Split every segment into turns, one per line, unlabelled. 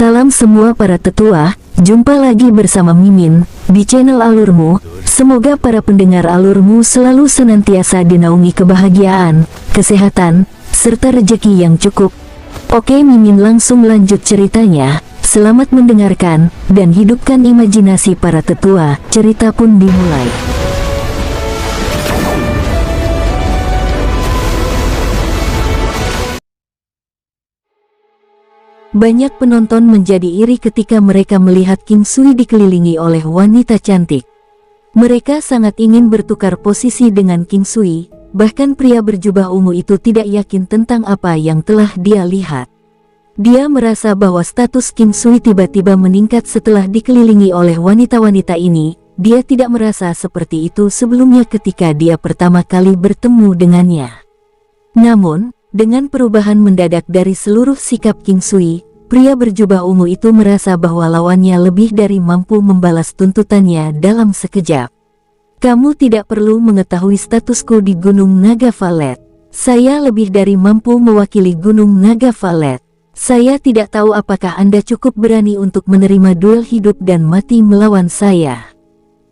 Salam semua para tetua, jumpa lagi bersama Mimin di channel Alurmu. Semoga para pendengar Alurmu selalu senantiasa dinaungi kebahagiaan, kesehatan, serta rezeki yang cukup. Oke, Mimin langsung lanjut ceritanya. Selamat mendengarkan dan hidupkan imajinasi para tetua. Cerita pun dimulai. Banyak penonton menjadi iri ketika mereka melihat King Sui dikelilingi oleh wanita cantik. Mereka sangat ingin bertukar posisi dengan King Sui, bahkan pria berjubah ungu itu tidak yakin tentang apa yang telah dia lihat. Dia merasa bahwa status King Sui tiba-tiba meningkat setelah dikelilingi oleh wanita-wanita ini. Dia tidak merasa seperti itu sebelumnya ketika dia pertama kali bertemu dengannya. Namun, dengan perubahan mendadak dari seluruh sikap King Sui, pria berjubah ungu itu merasa bahwa lawannya lebih dari mampu membalas tuntutannya dalam sekejap. Kamu tidak perlu mengetahui statusku di Gunung Naga Valet. Saya lebih dari mampu mewakili Gunung Naga Valet. Saya tidak tahu apakah Anda cukup berani untuk menerima duel hidup dan mati melawan saya.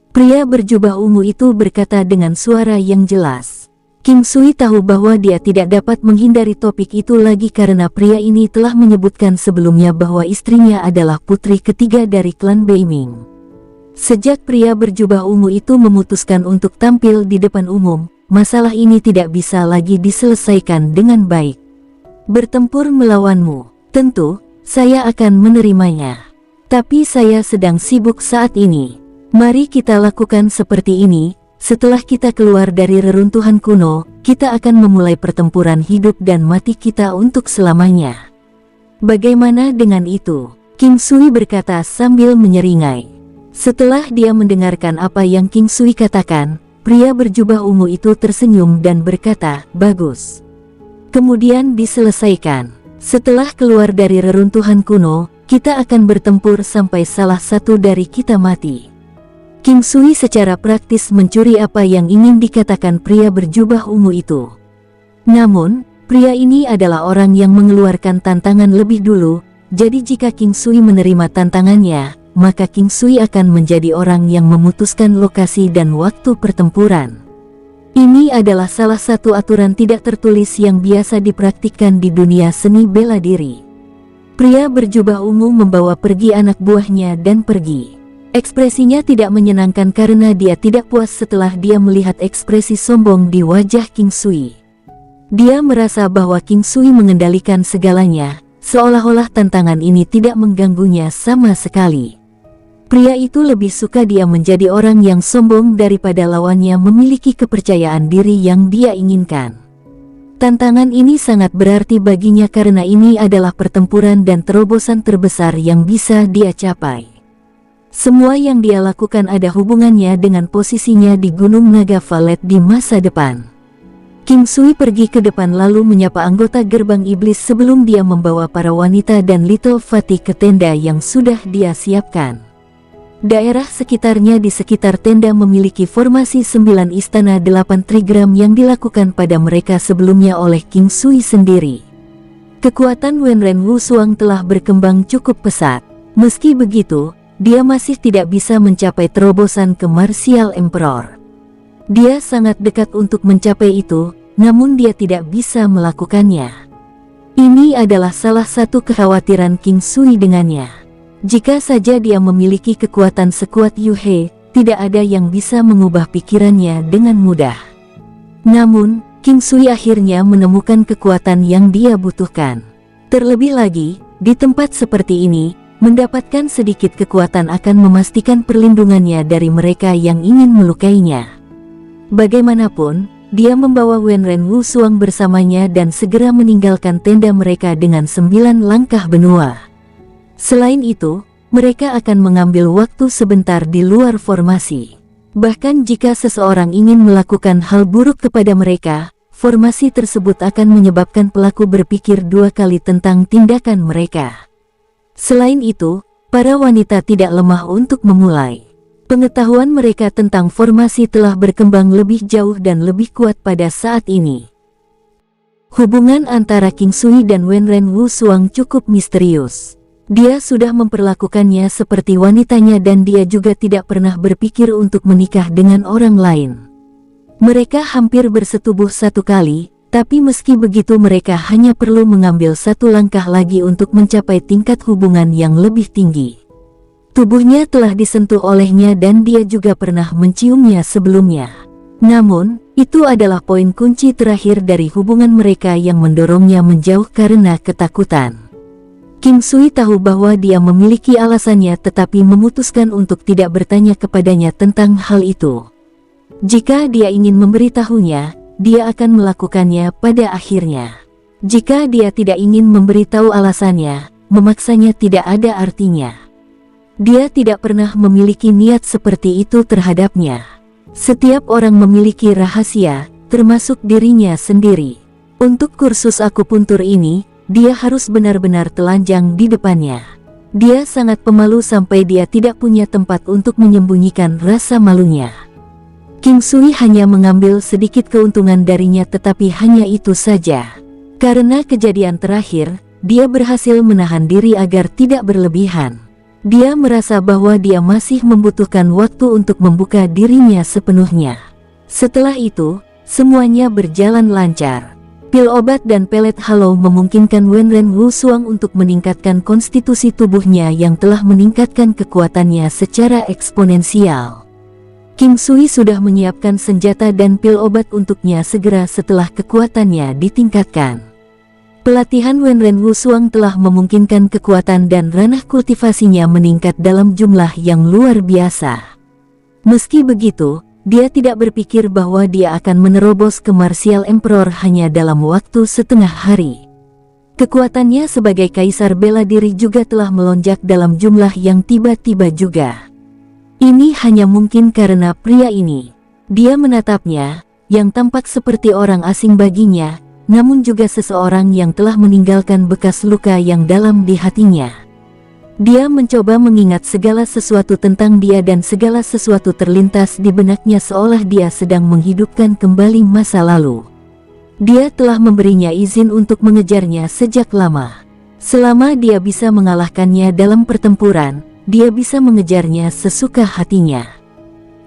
Pria berjubah ungu itu berkata dengan suara yang jelas. King Sui tahu bahwa dia tidak dapat menghindari topik itu lagi karena pria ini telah menyebutkan sebelumnya bahwa istrinya adalah putri ketiga dari klan Beiming. Sejak pria berjubah ungu itu memutuskan untuk tampil di depan umum, masalah ini tidak bisa lagi diselesaikan dengan baik. Bertempur melawanmu, tentu, saya akan menerimanya. Tapi saya sedang sibuk saat ini. Mari kita lakukan seperti ini. Setelah kita keluar dari reruntuhan kuno, kita akan memulai pertempuran hidup dan mati kita untuk selamanya. Bagaimana dengan itu? King Sui berkata sambil menyeringai. Setelah dia mendengarkan apa yang King Sui katakan, pria berjubah ungu itu tersenyum dan berkata, bagus. Kemudian diselesaikan. Setelah keluar dari reruntuhan kuno, kita akan bertempur sampai salah satu dari kita mati. King Sui secara praktis mencuri apa yang ingin dikatakan pria berjubah ungu itu. Namun, pria ini adalah orang yang mengeluarkan tantangan lebih dulu, jadi jika King Sui menerima tantangannya, maka King Sui akan menjadi orang yang memutuskan lokasi dan waktu pertempuran. Ini adalah salah satu aturan tidak tertulis yang biasa dipraktikkan di dunia seni bela diri. Pria berjubah ungu membawa pergi anak buahnya dan pergi. Ekspresinya tidak menyenangkan karena dia tidak puas setelah dia melihat ekspresi sombong di wajah King Sui. Dia merasa bahwa King Sui mengendalikan segalanya, seolah-olah tantangan ini tidak mengganggunya sama sekali. Pria itu lebih suka dia menjadi orang yang sombong daripada lawannya memiliki kepercayaan diri yang dia inginkan. Tantangan ini sangat berarti baginya karena ini adalah pertempuran dan terobosan terbesar yang bisa dia capai. Semua yang dia lakukan ada hubungannya dengan posisinya di Gunung Naga Valet di masa depan. King Sui pergi ke depan lalu menyapa anggota gerbang iblis sebelum dia membawa para wanita dan Little Fatih ke tenda yang sudah dia siapkan. Daerah sekitarnya di sekitar tenda memiliki formasi 9 istana 8 trigram yang dilakukan pada mereka sebelumnya oleh King Sui sendiri. Kekuatan Wenren Wusuang telah berkembang cukup pesat. Meski begitu, dia masih tidak bisa mencapai terobosan ke Martial Emperor. Dia sangat dekat untuk mencapai itu, namun dia tidak bisa melakukannya. Ini adalah salah satu kekhawatiran King Sui dengannya. Jika saja dia memiliki kekuatan sekuat Yu He, tidak ada yang bisa mengubah pikirannya dengan mudah. Namun, King Sui akhirnya menemukan kekuatan yang dia butuhkan. Terlebih lagi, di tempat seperti ini, mendapatkan sedikit kekuatan akan memastikan perlindungannya dari mereka yang ingin melukainya. Bagaimanapun, dia membawa Wenren Wusuang bersamanya dan segera meninggalkan tenda mereka dengan 9 langkah benua. Selain itu, mereka akan mengambil waktu sebentar di luar formasi. Bahkan jika seseorang ingin melakukan hal buruk kepada mereka, formasi tersebut akan menyebabkan pelaku berpikir 2 kali tentang tindakan mereka. Selain itu, para wanita tidak lemah untuk memulai. Pengetahuan mereka tentang formasi telah berkembang lebih jauh dan lebih kuat pada saat ini. Hubungan antara King Sui dan Wenren Wusuang cukup misterius. Dia sudah memperlakukannya seperti wanitanya dan dia juga tidak pernah berpikir untuk menikah dengan orang lain. Mereka hampir bersetubuh satu kali, tapi meski begitu mereka hanya perlu mengambil satu langkah lagi untuk mencapai tingkat hubungan yang lebih tinggi. Tubuhnya telah disentuh olehnya dan dia juga pernah menciumnya sebelumnya. Namun, itu adalah poin kunci terakhir dari hubungan mereka yang mendorongnya menjauh karena ketakutan. Kim Sui tahu bahwa dia memiliki alasannya tetapi memutuskan untuk tidak bertanya kepadanya tentang hal itu. Jika dia ingin memberitahunya, dia akan melakukannya pada akhirnya. Jika dia tidak ingin memberitahu alasannya, memaksanya tidak ada artinya. Dia tidak pernah memiliki niat seperti itu terhadapnya. Setiap orang memiliki rahasia, termasuk dirinya sendiri. Untuk kursus akupuntur ini, dia harus benar-benar telanjang di depannya. Dia sangat pemalu sampai dia tidak punya tempat untuk menyembunyikan rasa malunya. Kim Sui hanya mengambil sedikit keuntungan darinya tetapi hanya itu saja. Karena kejadian terakhir, dia berhasil menahan diri agar tidak berlebihan. Dia merasa bahwa dia masih membutuhkan waktu untuk membuka dirinya sepenuhnya. Setelah itu, semuanya berjalan lancar. Pil obat dan pelet halo memungkinkan Wenren Wusuang untuk meningkatkan konstitusi tubuhnya yang telah meningkatkan kekuatannya secara eksponensial. Kim Sui sudah menyiapkan senjata dan pil obat untuknya segera setelah kekuatannya ditingkatkan. Pelatihan Wenren Wusuang telah memungkinkan kekuatan dan ranah kultivasinya meningkat dalam jumlah yang luar biasa. Meski begitu, dia tidak berpikir bahwa dia akan menerobos ke Martial Emperor hanya dalam waktu setengah hari. Kekuatannya sebagai kaisar bela diri juga telah melonjak dalam jumlah yang tiba-tiba juga. Ini hanya mungkin karena pria ini. Dia menatapnya, yang tampak seperti orang asing baginya, namun juga seseorang yang telah meninggalkan bekas luka yang dalam di hatinya. Dia mencoba mengingat segala sesuatu tentang dia dan segala sesuatu terlintas di benaknya seolah dia sedang menghidupkan kembali masa lalu. Dia telah memberinya izin untuk mengejarnya sejak lama. Selama dia bisa mengalahkannya dalam pertempuran, dia bisa mengejarnya sesuka hatinya.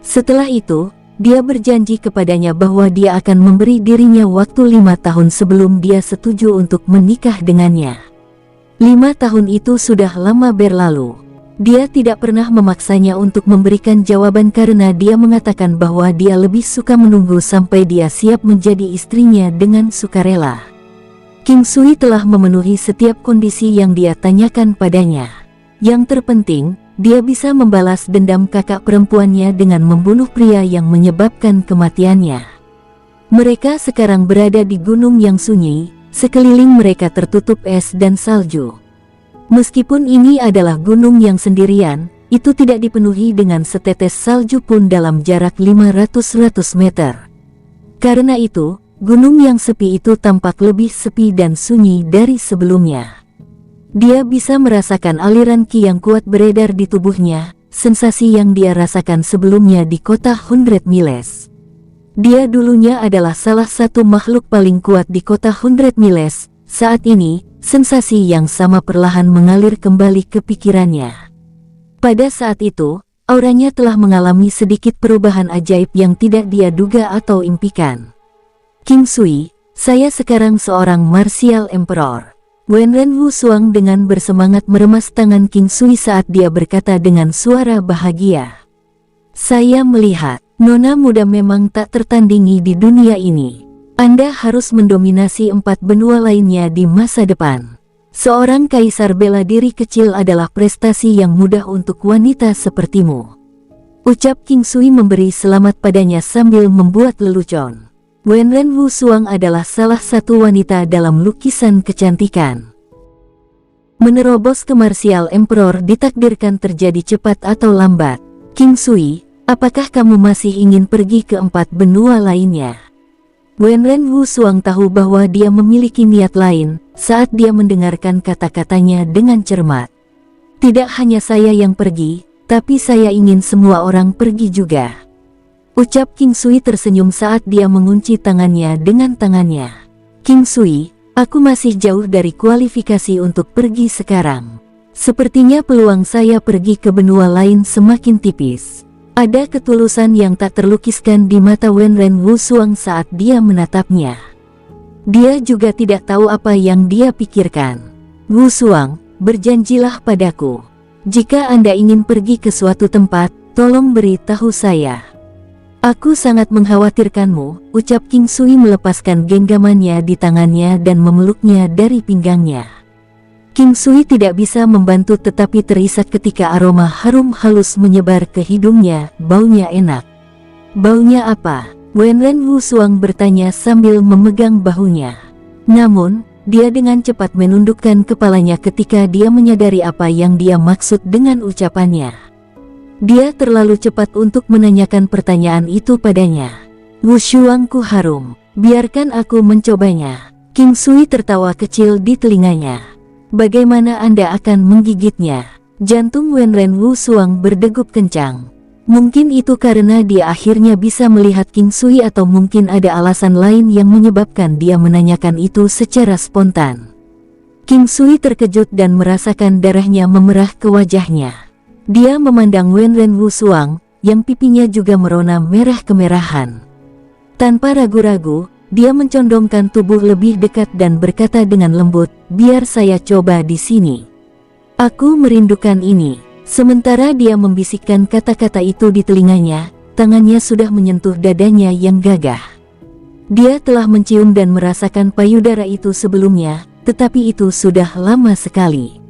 Setelah itu, dia berjanji kepadanya bahwa dia akan memberi dirinya waktu 5 tahun sebelum dia setuju untuk menikah dengannya. 5 tahun itu sudah lama berlalu. Dia tidak pernah memaksanya untuk memberikan jawaban karena dia mengatakan bahwa dia lebih suka menunggu sampai dia siap menjadi istrinya dengan sukarela. Kim Sui telah memenuhi setiap kondisi yang dia tanyakan padanya. Yang terpenting, dia bisa membalas dendam kakak perempuannya dengan membunuh pria yang menyebabkan kematiannya. Mereka sekarang berada di gunung yang sunyi. Sekeliling mereka tertutup es dan salju. Meskipun ini adalah gunung yang sendirian, itu tidak dipenuhi dengan setetes salju pun dalam jarak 500 meter. Karena itu, gunung yang sepi itu tampak lebih sepi dan sunyi dari sebelumnya. Dia bisa merasakan aliran ki yang kuat beredar di tubuhnya, sensasi yang dia rasakan sebelumnya di kota 100 Miles. Dia dulunya adalah salah satu makhluk paling kuat di kota 100 Miles. Saat ini, sensasi yang sama perlahan mengalir kembali ke pikirannya. Pada saat itu, auranya telah mengalami sedikit perubahan ajaib yang tidak dia duga atau impikan. Kim Sui, saya sekarang seorang Martial Emperor. Wenren Wusuang dengan bersemangat meremas tangan Kim Sui saat dia berkata dengan suara bahagia. Saya melihat, Nona muda memang tak tertandingi di dunia ini. Anda harus mendominasi 4 benua lainnya di masa depan. Seorang kaisar bela diri kecil adalah prestasi yang mudah untuk wanita sepertimu. Ucap Kim Sui memberi selamat padanya sambil membuat lelucon. Wenren Wusuang adalah salah satu wanita dalam lukisan kecantikan. Menerobos ke Martial Emperor ditakdirkan terjadi cepat atau lambat. Kim Sui, apakah kamu masih ingin pergi ke 4 benua lainnya? Wenren Wusuang tahu bahwa dia memiliki niat lain saat dia mendengarkan kata-katanya dengan cermat. Tidak hanya saya yang pergi, tapi saya ingin semua orang pergi juga. Ucap Kim Sui tersenyum saat dia mengunci tangannya dengan tangannya. Kim Sui, aku masih jauh dari kualifikasi untuk pergi sekarang. Sepertinya peluang saya pergi ke benua lain semakin tipis. Ada ketulusan yang tak terlukiskan di mata Wenren Wusuang saat dia menatapnya. Dia juga tidak tahu apa yang dia pikirkan. Wusuang, berjanjilah padaku. Jika Anda ingin pergi ke suatu tempat, tolong beritahu saya. Aku sangat mengkhawatirkanmu, ucap King Sui melepaskan genggamannya di tangannya dan memeluknya dari pinggangnya. King Sui tidak bisa membantu tetapi terisak ketika aroma harum halus menyebar ke hidungnya, baunya enak. Baunya apa? Wenren Wusuang bertanya sambil memegang bahunya. Namun, dia dengan cepat menundukkan kepalanya ketika dia menyadari apa yang dia maksud dengan ucapannya. Dia terlalu cepat untuk menanyakan pertanyaan itu padanya. Wushuangku harum, biarkan aku mencobanya. King Sui tertawa kecil di telinganya. Bagaimana Anda akan menggigitnya? Jantung Wenren Wusuang berdegup kencang. Mungkin itu karena dia akhirnya bisa melihat King Sui atau mungkin ada alasan lain yang menyebabkan dia menanyakan itu secara spontan. King Sui terkejut dan merasakan darahnya memerah ke wajahnya. Dia memandang Wenren Wusuang, yang pipinya juga merona merah kemerahan. Tanpa ragu-ragu, dia mencondongkan tubuh lebih dekat dan berkata dengan lembut, biar saya coba di sini. Aku merindukan ini. Sementara dia membisikkan kata-kata itu di telinganya, tangannya sudah menyentuh dadanya yang gagah. Dia telah mencium dan merasakan payudara itu sebelumnya, tetapi itu sudah lama sekali.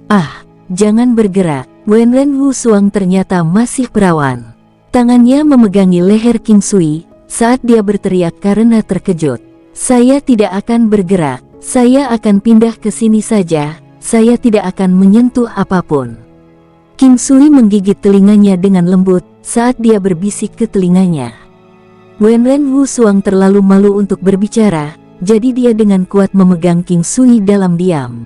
Ah, jangan bergerak. Wenren Wusuang ternyata masih perawan. Tangannya memegangi leher King Sui saat dia berteriak karena terkejut. Saya tidak akan bergerak, saya akan pindah ke sini saja, saya tidak akan menyentuh apapun. King Sui menggigit telinganya dengan lembut saat dia berbisik ke telinganya. Wenren Wusuang terlalu malu untuk berbicara, jadi dia dengan kuat memegang King Sui dalam diam.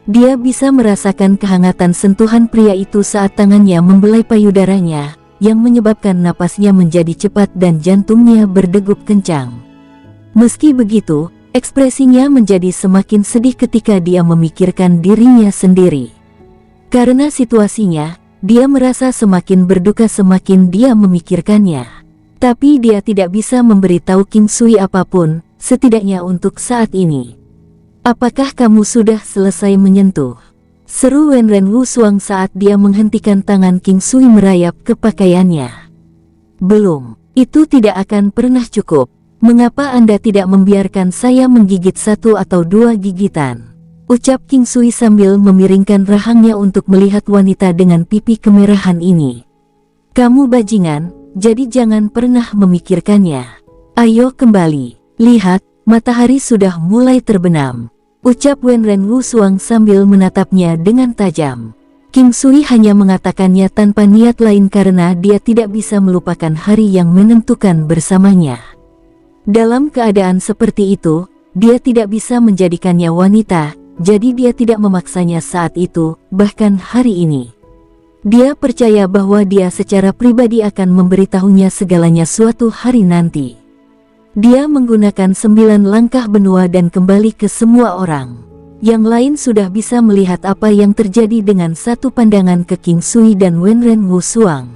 Dia bisa merasakan kehangatan sentuhan pria itu saat tangannya membelai payudaranya, yang menyebabkan napasnya menjadi cepat dan jantungnya berdegup kencang. Meski begitu, ekspresinya menjadi semakin sedih ketika dia memikirkan dirinya sendiri. Karena situasinya, dia merasa semakin berduka semakin dia memikirkannya. Tapi dia tidak bisa memberitahu King Sui apapun, setidaknya untuk saat ini. Apakah kamu sudah selesai menyentuh? Seru Wenren Wusuang saat dia menghentikan tangan King Sui merayap ke pakaiannya. Belum, itu tidak akan pernah cukup. Mengapa Anda tidak membiarkan saya menggigit 1 atau 2 gigitan? Ucap King Sui sambil memiringkan rahangnya untuk melihat wanita dengan pipi kemerahan ini. Kamu bajingan, jadi jangan pernah memikirkannya. Ayo kembali, lihat, matahari sudah mulai terbenam. Ucap Wenren Wusuang sambil menatapnya dengan tajam. King Sui hanya mengatakannya tanpa niat lain karena dia tidak bisa melupakan hari yang menentukan bersamanya. Dalam keadaan seperti itu, dia tidak bisa menjadikannya wanita, jadi dia tidak memaksanya saat itu, bahkan hari ini. Dia percaya bahwa dia secara pribadi akan memberitahunya segalanya suatu hari nanti. Dia menggunakan 9 langkah benua dan kembali ke semua orang. Yang lain sudah bisa melihat apa yang terjadi dengan satu pandangan ke King Sui dan Wenren Wusuang.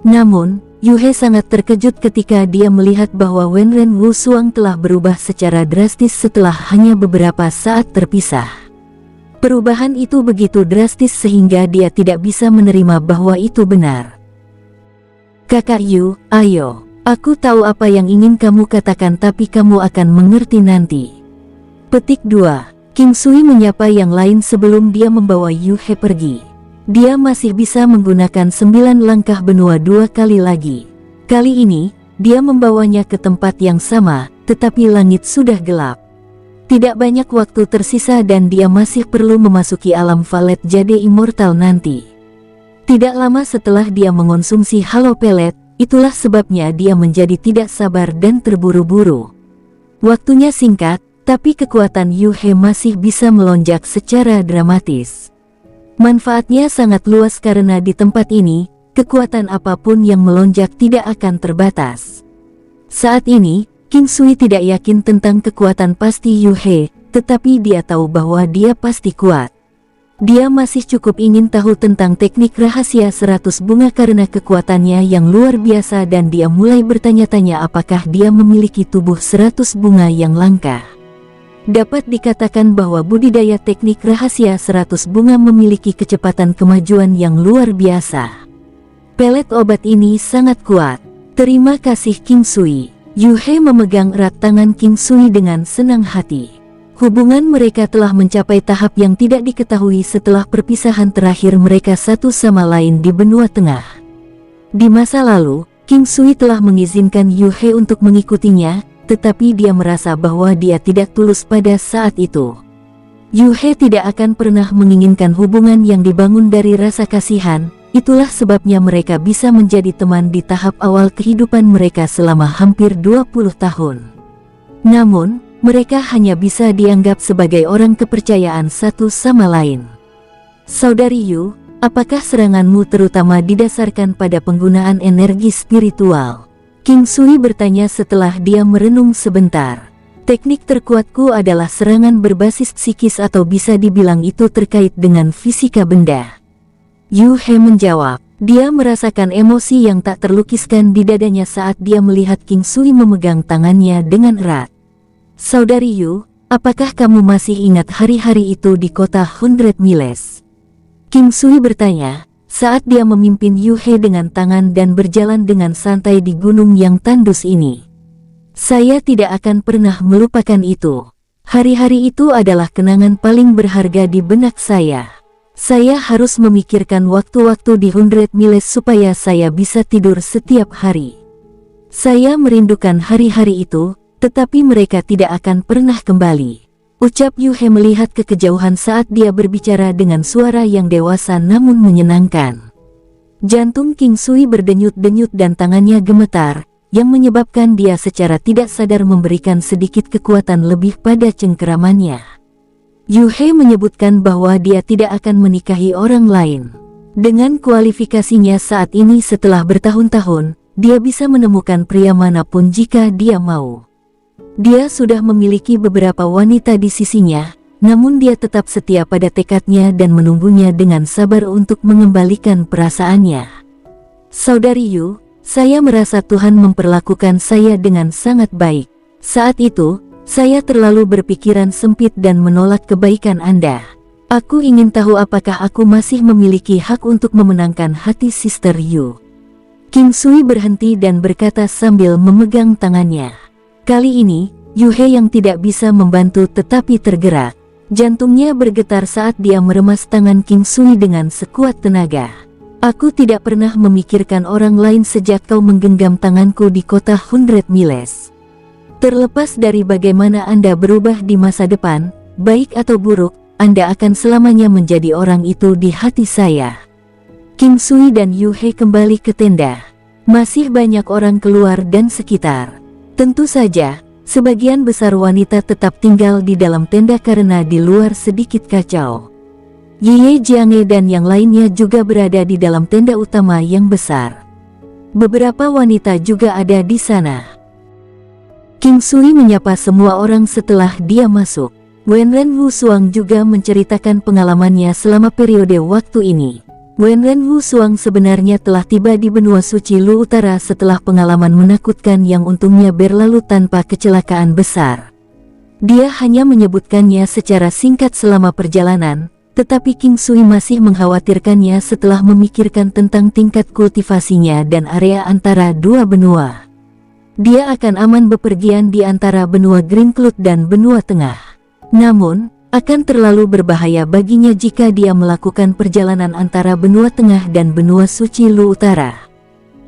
Namun, Yuhe sangat terkejut ketika dia melihat bahwa Wenren Wusuang telah berubah secara drastis setelah hanya beberapa saat terpisah. Perubahan itu begitu drastis sehingga dia tidak bisa menerima bahwa itu benar. Kakak Yu, ayo. Aku tahu apa yang ingin kamu katakan tapi kamu akan mengerti nanti. Petik 2. King Sui menyapa yang lain sebelum dia membawa Yuhe pergi. Dia masih bisa menggunakan 9 langkah benua 2 kali lagi. Kali ini, dia membawanya ke tempat yang sama, tetapi langit sudah gelap. Tidak banyak waktu tersisa dan dia masih perlu memasuki alam Valet Jade Immortal nanti. Tidak lama setelah dia mengonsumsi Halo Pelet, itulah sebabnya dia menjadi tidak sabar dan terburu-buru. Waktunya singkat, tapi kekuatan Yuhe masih bisa melonjak secara dramatis. Manfaatnya sangat luas karena di tempat ini, kekuatan apapun yang melonjak tidak akan terbatas. Saat ini, King Sui tidak yakin tentang kekuatan pasti Yuhe, tetapi dia tahu bahwa dia pasti kuat. Dia masih cukup ingin tahu tentang teknik rahasia 100 bunga karena kekuatannya yang luar biasa dan dia mulai bertanya-tanya apakah dia memiliki tubuh 100 bunga yang langka. Dapat dikatakan bahwa budidaya teknik rahasia 100 bunga memiliki kecepatan kemajuan yang luar biasa. Pelet obat ini sangat kuat. Terima kasih King Sui. Yu He memegang erat tangan King Sui dengan senang hati. Hubungan mereka telah mencapai tahap yang tidak diketahui setelah perpisahan terakhir mereka satu sama lain di benua tengah. Di masa lalu, King Sui telah mengizinkan Yu He untuk mengikutinya, tetapi dia merasa bahwa dia tidak tulus pada saat itu. Yu He tidak akan pernah menginginkan hubungan yang dibangun dari rasa kasihan, itulah sebabnya mereka bisa menjadi teman di tahap awal kehidupan mereka selama hampir 20 tahun. Namun, mereka hanya bisa dianggap sebagai orang kepercayaan satu sama lain. Saudari Yu, apakah seranganmu terutama didasarkan pada penggunaan energi spiritual? King Sui bertanya setelah dia merenung sebentar. Teknik terkuatku adalah serangan berbasis psikis atau bisa dibilang itu terkait dengan fisika benda. Yu He menjawab. Dia merasakan emosi yang tak terlukiskan di dadanya saat dia melihat King Sui memegang tangannya dengan erat. Saudari Yu, apakah kamu masih ingat hari-hari itu di kota 100 Miles? King Sui bertanya, saat dia memimpin Yu He dengan tangan dan berjalan dengan santai di gunung yang tandus ini. Saya tidak akan pernah melupakan itu. Hari-hari itu adalah kenangan paling berharga di benak saya. Saya harus memikirkan waktu-waktu di 100 Miles supaya saya bisa tidur setiap hari. Saya merindukan hari-hari itu, tetapi mereka tidak akan pernah kembali. Ucap Yu He melihat ke kejauhan saat dia berbicara dengan suara yang dewasa namun menyenangkan. Jantung King Sui berdenyut-denyut dan tangannya gemetar, yang menyebabkan dia secara tidak sadar memberikan sedikit kekuatan lebih pada cengkeramannya. Yu He menyebutkan bahwa dia tidak akan menikahi orang lain. Dengan kualifikasinya saat ini setelah bertahun-tahun, dia bisa menemukan pria manapun jika dia mau. Dia sudah memiliki beberapa wanita di sisinya, namun dia tetap setia pada tekadnya dan menunggunya dengan sabar untuk mengembalikan perasaannya. Saudari Yu, saya merasa Tuhan memperlakukan saya dengan sangat baik. Saat itu, saya terlalu berpikiran sempit dan menolak kebaikan Anda. Aku ingin tahu apakah aku masih memiliki hak untuk memenangkan hati Sister Yu. King Sui berhenti dan berkata sambil memegang tangannya. Kali ini, Yu He yang tidak bisa membantu tetapi tergerak. Jantungnya bergetar saat dia meremas tangan King Sui dengan sekuat tenaga. Aku tidak pernah memikirkan orang lain sejak kau menggenggam tanganku di kota 100 Miles. Terlepas dari bagaimana Anda berubah di masa depan, baik atau buruk, Anda akan selamanya menjadi orang itu di hati saya. King Sui dan Yu He kembali ke tenda. Masih banyak orang keluar dan sekitar. Tentu saja, sebagian besar wanita tetap tinggal di dalam tenda karena di luar sedikit kacau. Ye Jiange dan yang lainnya juga berada di dalam tenda utama yang besar. Beberapa wanita juga ada di sana. King Sui menyapa semua orang setelah dia masuk. Wenren Wusuang juga menceritakan pengalamannya selama periode waktu ini. Wenren Wusuang sebenarnya telah tiba di benua suci Lu Utara setelah pengalaman menakutkan yang untungnya berlalu tanpa kecelakaan besar. Dia hanya menyebutkannya secara singkat selama perjalanan, tetapi King Sui masih mengkhawatirkannya setelah memikirkan tentang tingkat kultivasinya dan area antara dua benua. Dia akan aman bepergian di antara benua Green Cloud dan benua tengah. Namun, akan terlalu berbahaya baginya jika dia melakukan perjalanan antara benua tengah dan benua suci Lu Utara.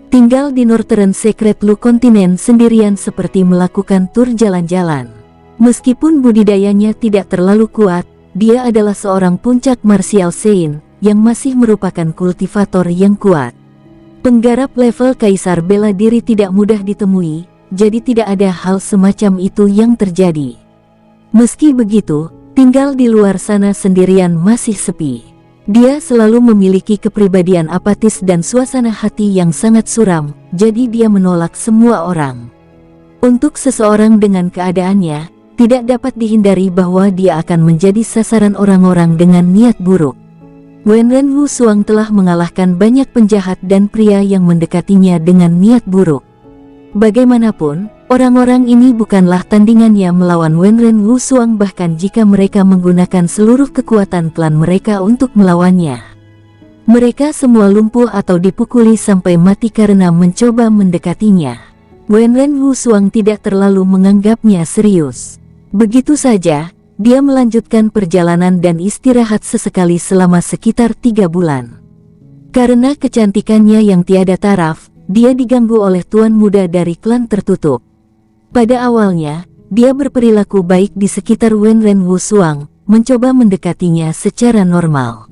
Tinggal di Northern Secret Lu Continent sendirian seperti melakukan tur jalan-jalan. Meskipun budidayanya tidak terlalu kuat, dia adalah seorang puncak martial saint yang masih merupakan kultivator yang kuat. Penggarap level kaisar bela diri tidak mudah ditemui, jadi tidak ada hal semacam itu yang terjadi. Meski begitu, tinggal di luar sana sendirian masih sepi. Dia selalu memiliki kepribadian apatis dan suasana hati yang sangat suram, jadi dia menolak semua orang. Untuk seseorang dengan keadaannya, tidak dapat dihindari bahwa dia akan menjadi sasaran orang-orang dengan niat buruk. Wenren Wusuang telah mengalahkan banyak penjahat dan pria yang mendekatinya dengan niat buruk. Bagaimanapun, orang-orang ini bukanlah tandingannya melawan Wenren Wusuang bahkan jika mereka menggunakan seluruh kekuatan klan mereka untuk melawannya. Mereka semua lumpuh atau dipukuli sampai mati karena mencoba mendekatinya. Wenren Wusuang tidak terlalu menganggapnya serius. Begitu saja, dia melanjutkan perjalanan dan istirahat sesekali selama sekitar 3 bulan. Karena kecantikannya yang tiada taraf, dia diganggu oleh tuan muda dari klan tertutup. Pada awalnya, dia berperilaku baik di sekitar Wenren Wusuang, mencoba mendekatinya secara normal.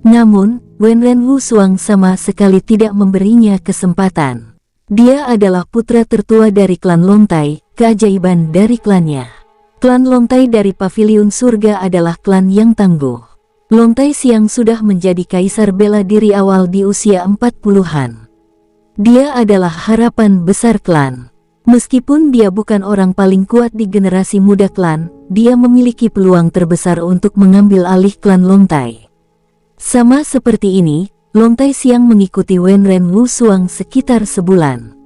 Namun, Wenren Wusuang sama sekali tidak memberinya kesempatan. Dia adalah putra tertua dari klan Longtai, keajaiban dari klannya. Klan Longtai dari Paviliun Surga adalah klan yang tangguh. Longtai Siang sudah menjadi kaisar bela diri awal di usia 40-an. Dia adalah harapan besar klan. Meskipun dia bukan orang paling kuat di generasi muda klan, dia memiliki peluang terbesar untuk mengambil alih klan Longtai. Sama seperti ini, Longtai Siang mengikuti Wenren Wusuang sekitar sebulan.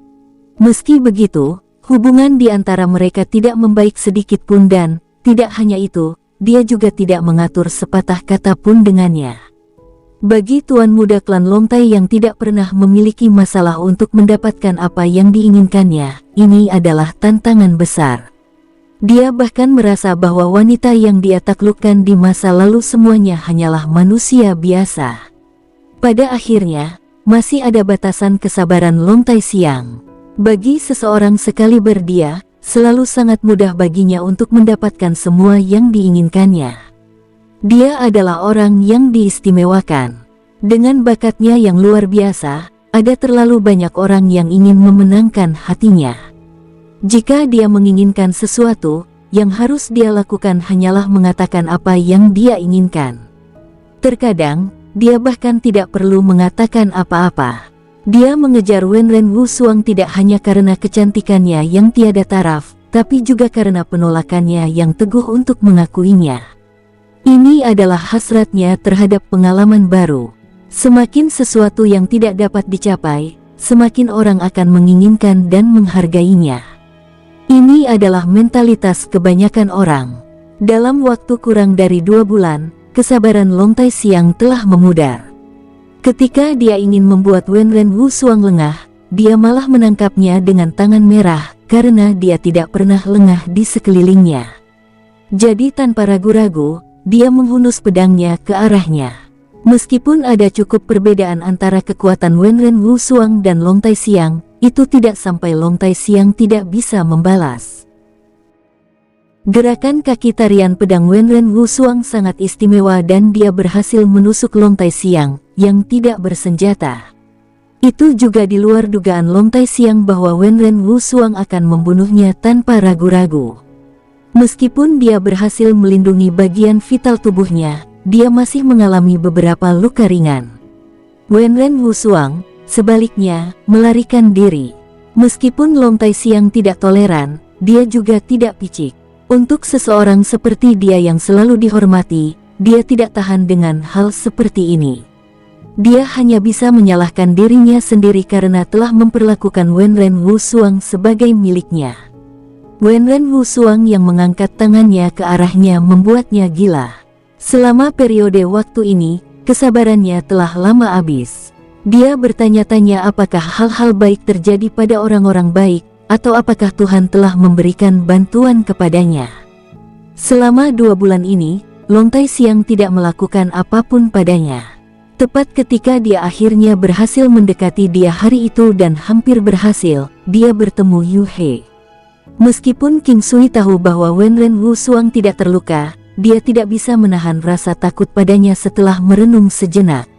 Meski begitu, hubungan di antara mereka tidak membaik sedikit pun dan, tidak hanya itu, dia juga tidak mengatur sepatah kata pun dengannya. Bagi tuan muda klan Longtai yang tidak pernah memiliki masalah untuk mendapatkan apa yang diinginkannya, ini adalah tantangan besar. Dia bahkan merasa bahwa wanita yang dia taklukkan di masa lalu semuanya hanyalah manusia biasa. Pada akhirnya, masih ada batasan kesabaran Longtai Siang. Bagi seseorang sekali berdia, selalu sangat mudah baginya untuk mendapatkan semua yang diinginkannya. Dia adalah orang yang diistimewakan. Dengan bakatnya yang luar biasa, ada terlalu banyak orang yang ingin memenangkan hatinya. Jika dia menginginkan sesuatu, yang harus dia lakukan hanyalah mengatakan apa yang dia inginkan. Terkadang, dia bahkan tidak perlu mengatakan apa-apa. Dia mengejar Wenren Wusuang tidak hanya karena kecantikannya yang tiada taraf, tapi juga karena penolakannya yang teguh untuk mengakuinya. Ini adalah hasratnya terhadap pengalaman baru. Semakin sesuatu yang tidak dapat dicapai, semakin orang akan menginginkan dan menghargainya. Ini adalah mentalitas kebanyakan orang. Dalam waktu kurang dari 2 bulan, kesabaran Longtai Siang telah memudar. Ketika dia ingin membuat Wenren Wusuang lengah, dia malah menangkapnya dengan tangan merah karena dia tidak pernah lengah di sekelilingnya. Jadi tanpa ragu-ragu, dia menghunus pedangnya ke arahnya. Meskipun ada cukup perbedaan antara kekuatan Wenren Wusuang dan Longtai Siang, itu tidak sampai Longtai Siang tidak bisa membalas. Gerakan kaki tarian pedang Wenren Wusuang sangat istimewa dan dia berhasil menusuk Longtai Siang yang tidak bersenjata. Itu juga di luar dugaan Longtai Siang bahwa Wenren Wusuang akan membunuhnya tanpa ragu-ragu. Meskipun dia berhasil melindungi bagian vital tubuhnya, dia masih mengalami beberapa luka ringan. Wenren Wusuang, sebaliknya, melarikan diri. Meskipun Longtai Siang tidak toleran, dia juga tidak picik. Untuk seseorang seperti dia yang selalu dihormati, dia tidak tahan dengan hal seperti ini. Dia hanya bisa menyalahkan dirinya sendiri karena telah memperlakukan Wenren Wusuang sebagai miliknya. Wenren Wusuang yang mengangkat tangannya ke arahnya membuatnya gila. Selama periode waktu ini, kesabarannya telah lama habis. Dia bertanya-tanya apakah hal-hal baik terjadi pada orang-orang baik, atau apakah Tuhan telah memberikan bantuan kepadanya. Selama 2 bulan ini, Longtai Siang tidak melakukan apapun padanya. Tepat ketika dia akhirnya berhasil mendekati dia hari itu dan hampir berhasil, dia bertemu Yu He. Meskipun King Sui tahu bahwa Wenren Wusuang tidak terluka, dia tidak bisa menahan rasa takut padanya setelah merenung sejenak.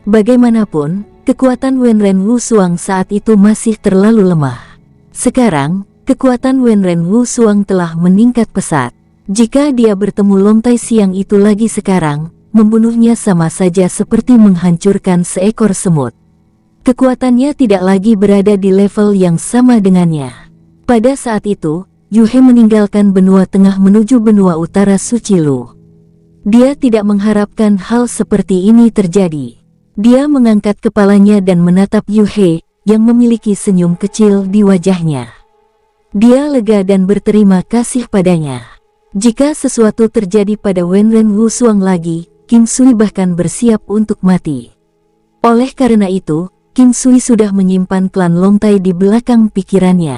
Bagaimanapun, kekuatan Wenren Wusuang saat itu masih terlalu lemah. Sekarang, kekuatan Wenren Wusuang telah meningkat pesat. Jika dia bertemu Longtai Siang itu lagi sekarang, membunuhnya sama saja seperti menghancurkan seekor semut. Kekuatannya tidak lagi berada di level yang sama dengannya. Pada saat itu, Yu He meninggalkan benua tengah menuju benua utara Suci Lu. Dia tidak mengharapkan hal seperti ini terjadi. Dia mengangkat kepalanya dan menatap Yu He yang memiliki senyum kecil di wajahnya. Dia lega dan berterima kasih padanya. Jika sesuatu terjadi pada Wenren Wusuang lagi, King Sui bahkan bersiap untuk mati. Oleh karena itu, King Sui sudah menyimpan klan Longtai di belakang pikirannya.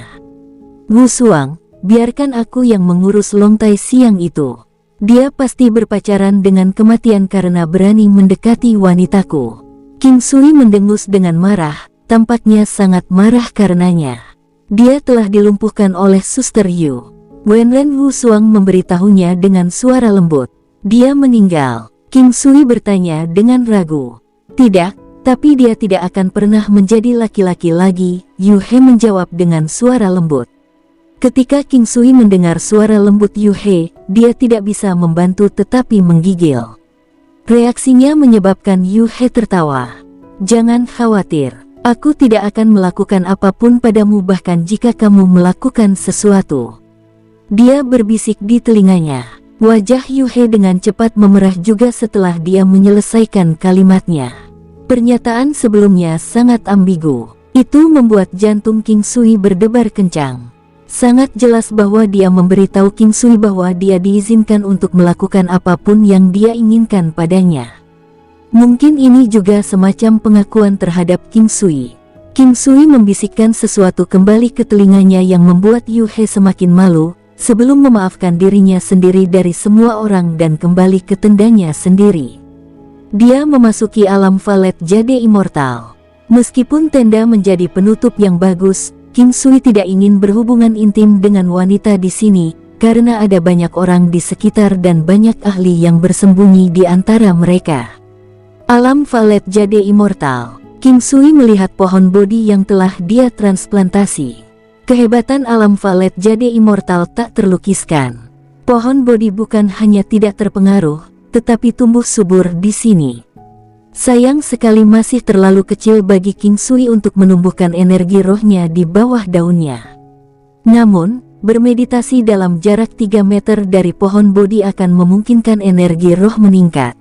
Wusuang, biarkan aku yang mengurus Longtai siang itu. Dia pasti berpacaran dengan kematian karena berani mendekati wanitaku. King Sui mendengus dengan marah, tampaknya sangat marah karenanya. Dia telah dilumpuhkan oleh Suster Yu. Wenren Wusuang memberitahunya dengan suara lembut. Dia meninggal. King Sui bertanya dengan ragu. Tidak, tapi dia tidak akan pernah menjadi laki-laki lagi, Yu He menjawab dengan suara lembut. Ketika King Sui mendengar suara lembut Yu He, dia tidak bisa membantu tetapi menggigil. Reaksinya menyebabkan Yu He tertawa. Jangan khawatir, aku tidak akan melakukan apapun padamu bahkan jika kamu melakukan sesuatu. Dia berbisik di telinganya. Wajah Yu He dengan cepat memerah juga setelah dia menyelesaikan kalimatnya. Pernyataan sebelumnya sangat ambigu. Itu membuat jantung King Sui berdebar kencang. Sangat jelas bahwa dia memberitahu King Sui bahwa dia diizinkan untuk melakukan apapun yang dia inginkan padanya. Mungkin ini juga semacam pengakuan terhadap King Sui. King Sui membisikkan sesuatu kembali ke telinganya yang membuat Yu He semakin malu, sebelum memaafkan dirinya sendiri dari semua orang dan kembali ke tendanya sendiri. Dia memasuki alam Valet Jade Immortal. Meskipun tenda menjadi penutup yang bagus, King Sui tidak ingin berhubungan intim dengan wanita di sini, karena ada banyak orang di sekitar dan banyak ahli yang bersembunyi di antara mereka. Alam Valet Jade Immortal. King Sui melihat pohon bodi yang telah dia transplantasi. Kehebatan alam Valet Jade Immortal tak terlukiskan. Pohon bodi bukan hanya tidak terpengaruh, tetapi tumbuh subur di sini. Sayang sekali masih terlalu kecil bagi King Sui untuk menumbuhkan energi rohnya di bawah daunnya. Namun, bermeditasi dalam jarak 3 meter dari pohon bodi akan memungkinkan energi roh meningkat.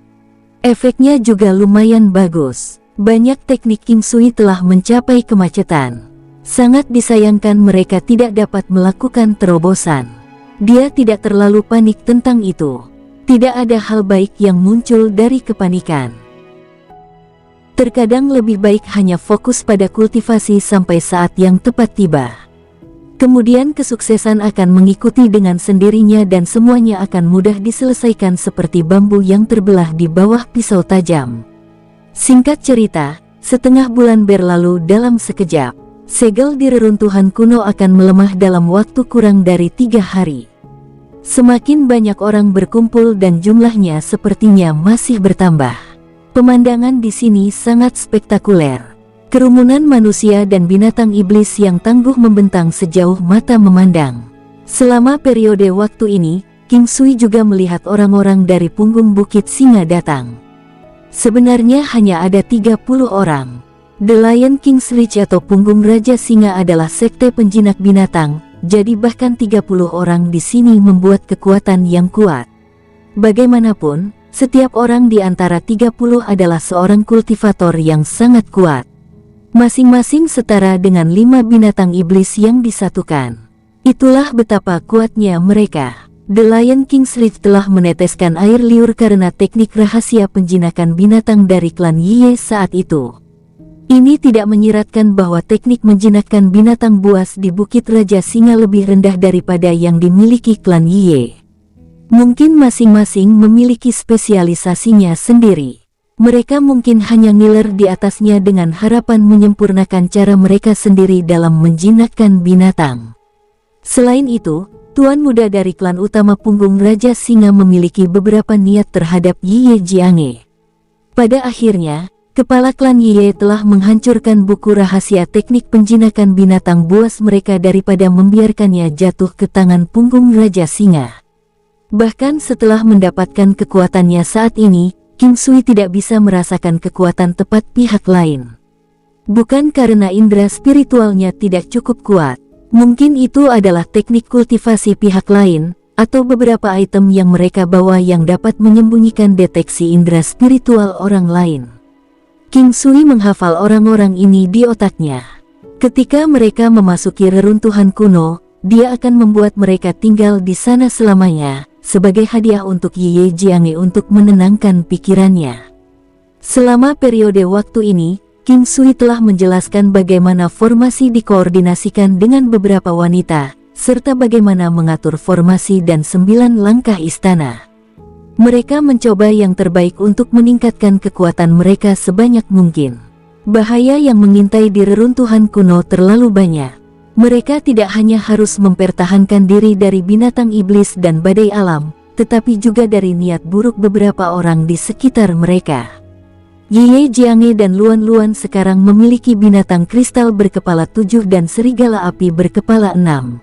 Efeknya juga lumayan bagus. Banyak teknik King Sui telah mencapai kemacetan. Sangat disayangkan mereka tidak dapat melakukan terobosan. Dia tidak terlalu panik tentang itu. Tidak ada hal baik yang muncul dari kepanikan. Terkadang lebih baik hanya fokus pada kultivasi sampai saat yang tepat tiba. Kemudian kesuksesan akan mengikuti dengan sendirinya dan semuanya akan mudah diselesaikan seperti bambu yang terbelah di bawah pisau tajam. Singkat cerita, setengah bulan berlalu dalam sekejap. Segel di reruntuhan kuno akan melemah dalam waktu kurang dari 3 hari. Semakin banyak orang berkumpul dan jumlahnya sepertinya masih bertambah. Pemandangan di sini sangat spektakuler. Kerumunan manusia dan binatang iblis yang tangguh membentang sejauh mata memandang. Selama periode waktu ini, King Sui juga melihat orang-orang dari punggung Bukit Singa datang. Sebenarnya hanya ada 30 orang. The Lion King's Reach atau punggung Raja Singa adalah sekte penjinak binatang, jadi bahkan 30 orang di sini membuat kekuatan yang kuat. Bagaimanapun, setiap orang di antara 30 adalah seorang kultivator yang sangat kuat. Masing-masing setara dengan 5 binatang iblis yang disatukan. Itulah betapa kuatnya mereka. The Lion King's Reach telah meneteskan air liur karena teknik rahasia penjinakan binatang dari klan Yie saat itu. Ini tidak menyiratkan bahwa teknik menjinakkan binatang buas di Bukit Raja Singa lebih rendah daripada yang dimiliki klan Yie. Mungkin masing-masing memiliki spesialisasinya sendiri. Mereka mungkin hanya ngiler di atasnya dengan harapan menyempurnakan cara mereka sendiri dalam menjinakkan binatang. Selain itu, tuan muda dari klan utama punggung Raja Singa memiliki beberapa niat terhadap Yie Jiange. Pada akhirnya, kepala klan Yie telah menghancurkan buku rahasia teknik penjinakan binatang buas mereka daripada membiarkannya jatuh ke tangan punggung Raja Singa. Bahkan setelah mendapatkan kekuatannya saat ini, King Sui tidak bisa merasakan kekuatan tepat pihak lain. Bukan karena indera spiritualnya tidak cukup kuat. Mungkin itu adalah teknik kultivasi pihak lain, atau beberapa item yang mereka bawa yang dapat menyembunyikan deteksi indera spiritual orang lain. King Sui menghafal orang-orang ini di otaknya. Ketika mereka memasuki reruntuhan kuno, dia akan membuat mereka tinggal di sana selamanya, sebagai hadiah untuk Ye Jiange untuk menenangkan pikirannya. Selama periode waktu ini, King Sui telah menjelaskan bagaimana formasi dikoordinasikan dengan beberapa wanita, serta bagaimana mengatur formasi dan 9 langkah istana. Mereka mencoba yang terbaik untuk meningkatkan kekuatan mereka sebanyak mungkin. Bahaya yang mengintai di reruntuhan kuno terlalu banyak. Mereka tidak hanya harus mempertahankan diri dari binatang iblis dan badai alam, tetapi juga dari niat buruk beberapa orang di sekitar mereka. Ye Jiange dan Luan Luan sekarang memiliki binatang kristal berkepala 7 dan serigala api berkepala 6.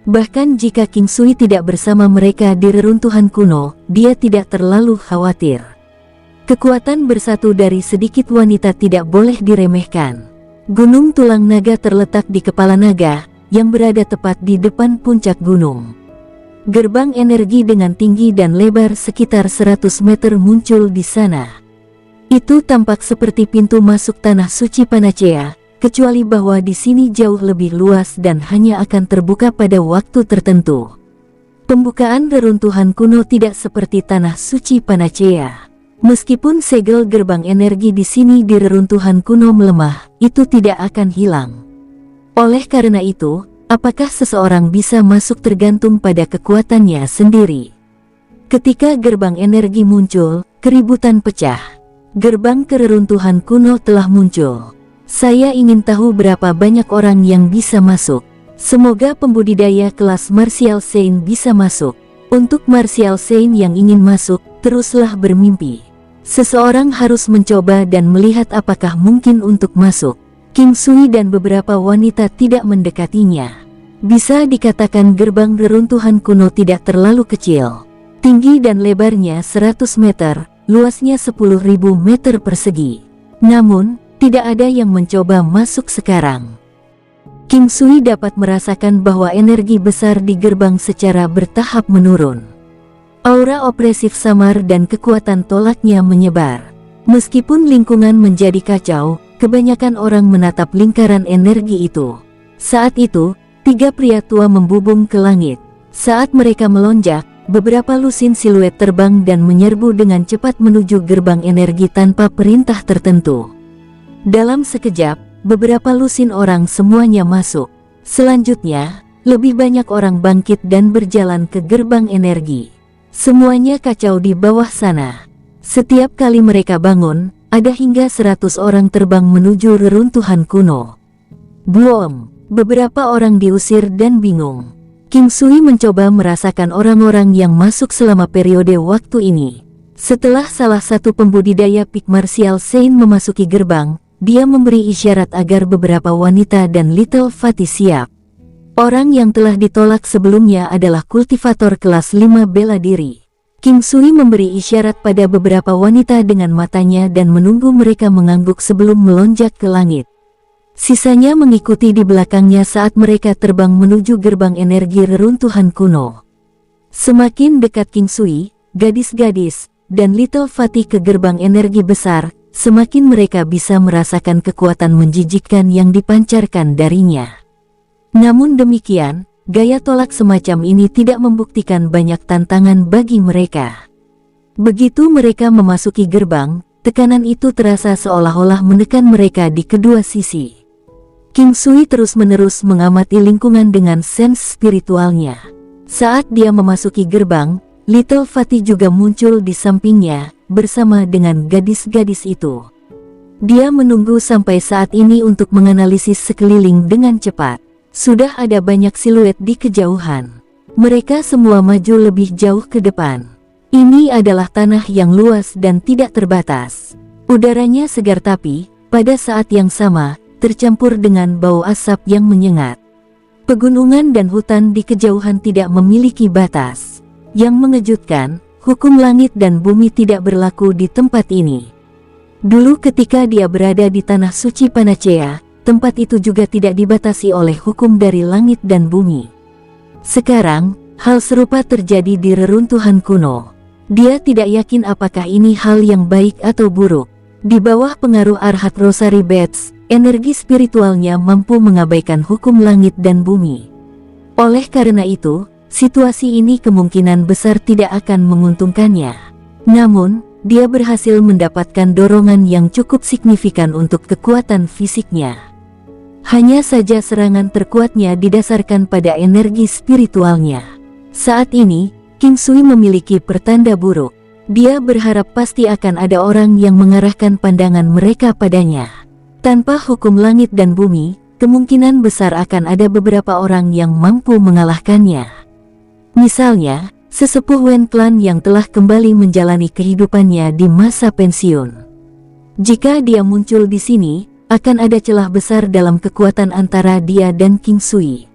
Bahkan jika King Sui tidak bersama mereka di reruntuhan kuno, dia tidak terlalu khawatir. Kekuatan bersatu dari sedikit wanita tidak boleh diremehkan. Gunung Tulang Naga terletak di kepala naga, yang berada tepat di depan puncak gunung. Gerbang energi dengan tinggi dan lebar sekitar 100 meter muncul di sana. Itu tampak seperti pintu masuk tanah suci Panacea, kecuali bahwa di sini jauh lebih luas dan hanya akan terbuka pada waktu tertentu. Pembukaan reruntuhan kuno tidak seperti tanah suci Panacea. Meskipun segel gerbang energi di sini di reruntuhan kuno melemah, itu tidak akan hilang. Oleh karena itu, apakah seseorang bisa masuk tergantung pada kekuatannya sendiri. Ketika gerbang energi muncul, keributan pecah. Gerbang kereruntuhan kuno telah muncul. Saya ingin tahu berapa banyak orang yang bisa masuk. Semoga pembudidaya kelas Martial Saint bisa masuk. Untuk Martial Saint yang ingin masuk, teruslah bermimpi. Seseorang harus mencoba dan melihat apakah mungkin untuk masuk. King Sui dan beberapa wanita tidak mendekatinya. Bisa dikatakan gerbang reruntuhan kuno tidak terlalu kecil. Tinggi dan lebarnya 100 meter, luasnya 10.000 meter persegi. Namun, tidak ada yang mencoba masuk sekarang. King Sui dapat merasakan bahwa energi besar di gerbang secara bertahap menurun. Aura opresif samar dan kekuatan tolaknya menyebar. Meskipun lingkungan menjadi kacau, kebanyakan orang menatap lingkaran energi itu. Saat itu, 3 pria tua membubung ke langit. Saat mereka melonjak, beberapa lusin siluet terbang dan menyerbu dengan cepat menuju gerbang energi tanpa perintah tertentu. Dalam sekejap, beberapa lusin orang semuanya masuk. Selanjutnya, lebih banyak orang bangkit dan berjalan ke gerbang energi. Semuanya kacau di bawah sana. Setiap kali mereka bangun, ada hingga 100 orang terbang menuju reruntuhan kuno. Boom! Beberapa orang diusir dan bingung. King Sui mencoba merasakan orang-orang yang masuk selama periode waktu ini. Setelah salah satu pembudidaya Peak Martial Saint memasuki gerbang, dia memberi isyarat agar beberapa wanita dan Little Fatty siap. Orang yang telah ditolak sebelumnya adalah kultivator kelas 5 bela diri. King Sui memberi isyarat pada beberapa wanita dengan matanya dan menunggu mereka mengangguk sebelum melonjak ke langit. Sisanya mengikuti di belakangnya saat mereka terbang menuju gerbang energi reruntuhan kuno. Semakin dekat King Sui, gadis-gadis, dan Little Fatty ke gerbang energi besar, semakin mereka bisa merasakan kekuatan menjijikkan yang dipancarkan darinya. Namun demikian, gaya tolak semacam ini tidak membuktikan banyak tantangan bagi mereka. Begitu mereka memasuki gerbang, tekanan itu terasa seolah-olah menekan mereka di kedua sisi. King Sui terus-menerus mengamati lingkungan dengan sense spiritualnya. Saat dia memasuki gerbang, Little Fatty juga muncul di sampingnya, bersama dengan gadis-gadis itu. Dia menunggu sampai saat ini untuk menganalisis sekeliling dengan cepat. Sudah ada banyak siluet di kejauhan. Mereka semua maju lebih jauh ke depan. Ini adalah tanah yang luas dan tidak terbatas. Udaranya segar tapi, pada saat yang sama, tercampur dengan bau asap yang menyengat. Pegunungan dan hutan di kejauhan tidak memiliki batas. Yang mengejutkan, hukum langit dan bumi tidak berlaku di tempat ini. Dulu ketika dia berada di tanah suci Panacea, tempat itu juga tidak dibatasi oleh hukum dari langit dan bumi. Sekarang, Hal serupa terjadi di reruntuhan kuno. Dia tidak yakin apakah ini hal yang baik atau buruk. Di bawah pengaruh Arhat Rosary Bates, energi spiritualnya mampu mengabaikan hukum langit dan bumi. Oleh karena itu, situasi ini kemungkinan besar tidak akan menguntungkannya. Namun, dia berhasil mendapatkan dorongan yang cukup signifikan untuk kekuatan fisiknya. Hanya saja serangan terkuatnya didasarkan pada energi spiritualnya. Saat ini, King Sui memiliki pertanda buruk. Dia berharap pasti akan ada orang yang mengarahkan pandangan mereka padanya. Tanpa hukum langit dan bumi, kemungkinan besar akan ada beberapa orang yang mampu mengalahkannya. Misalnya, sesepuh Wen Clan yang telah kembali menjalani kehidupannya di masa pensiun. Jika dia muncul di sini, akan ada celah besar dalam kekuatan antara dia dan King Sui.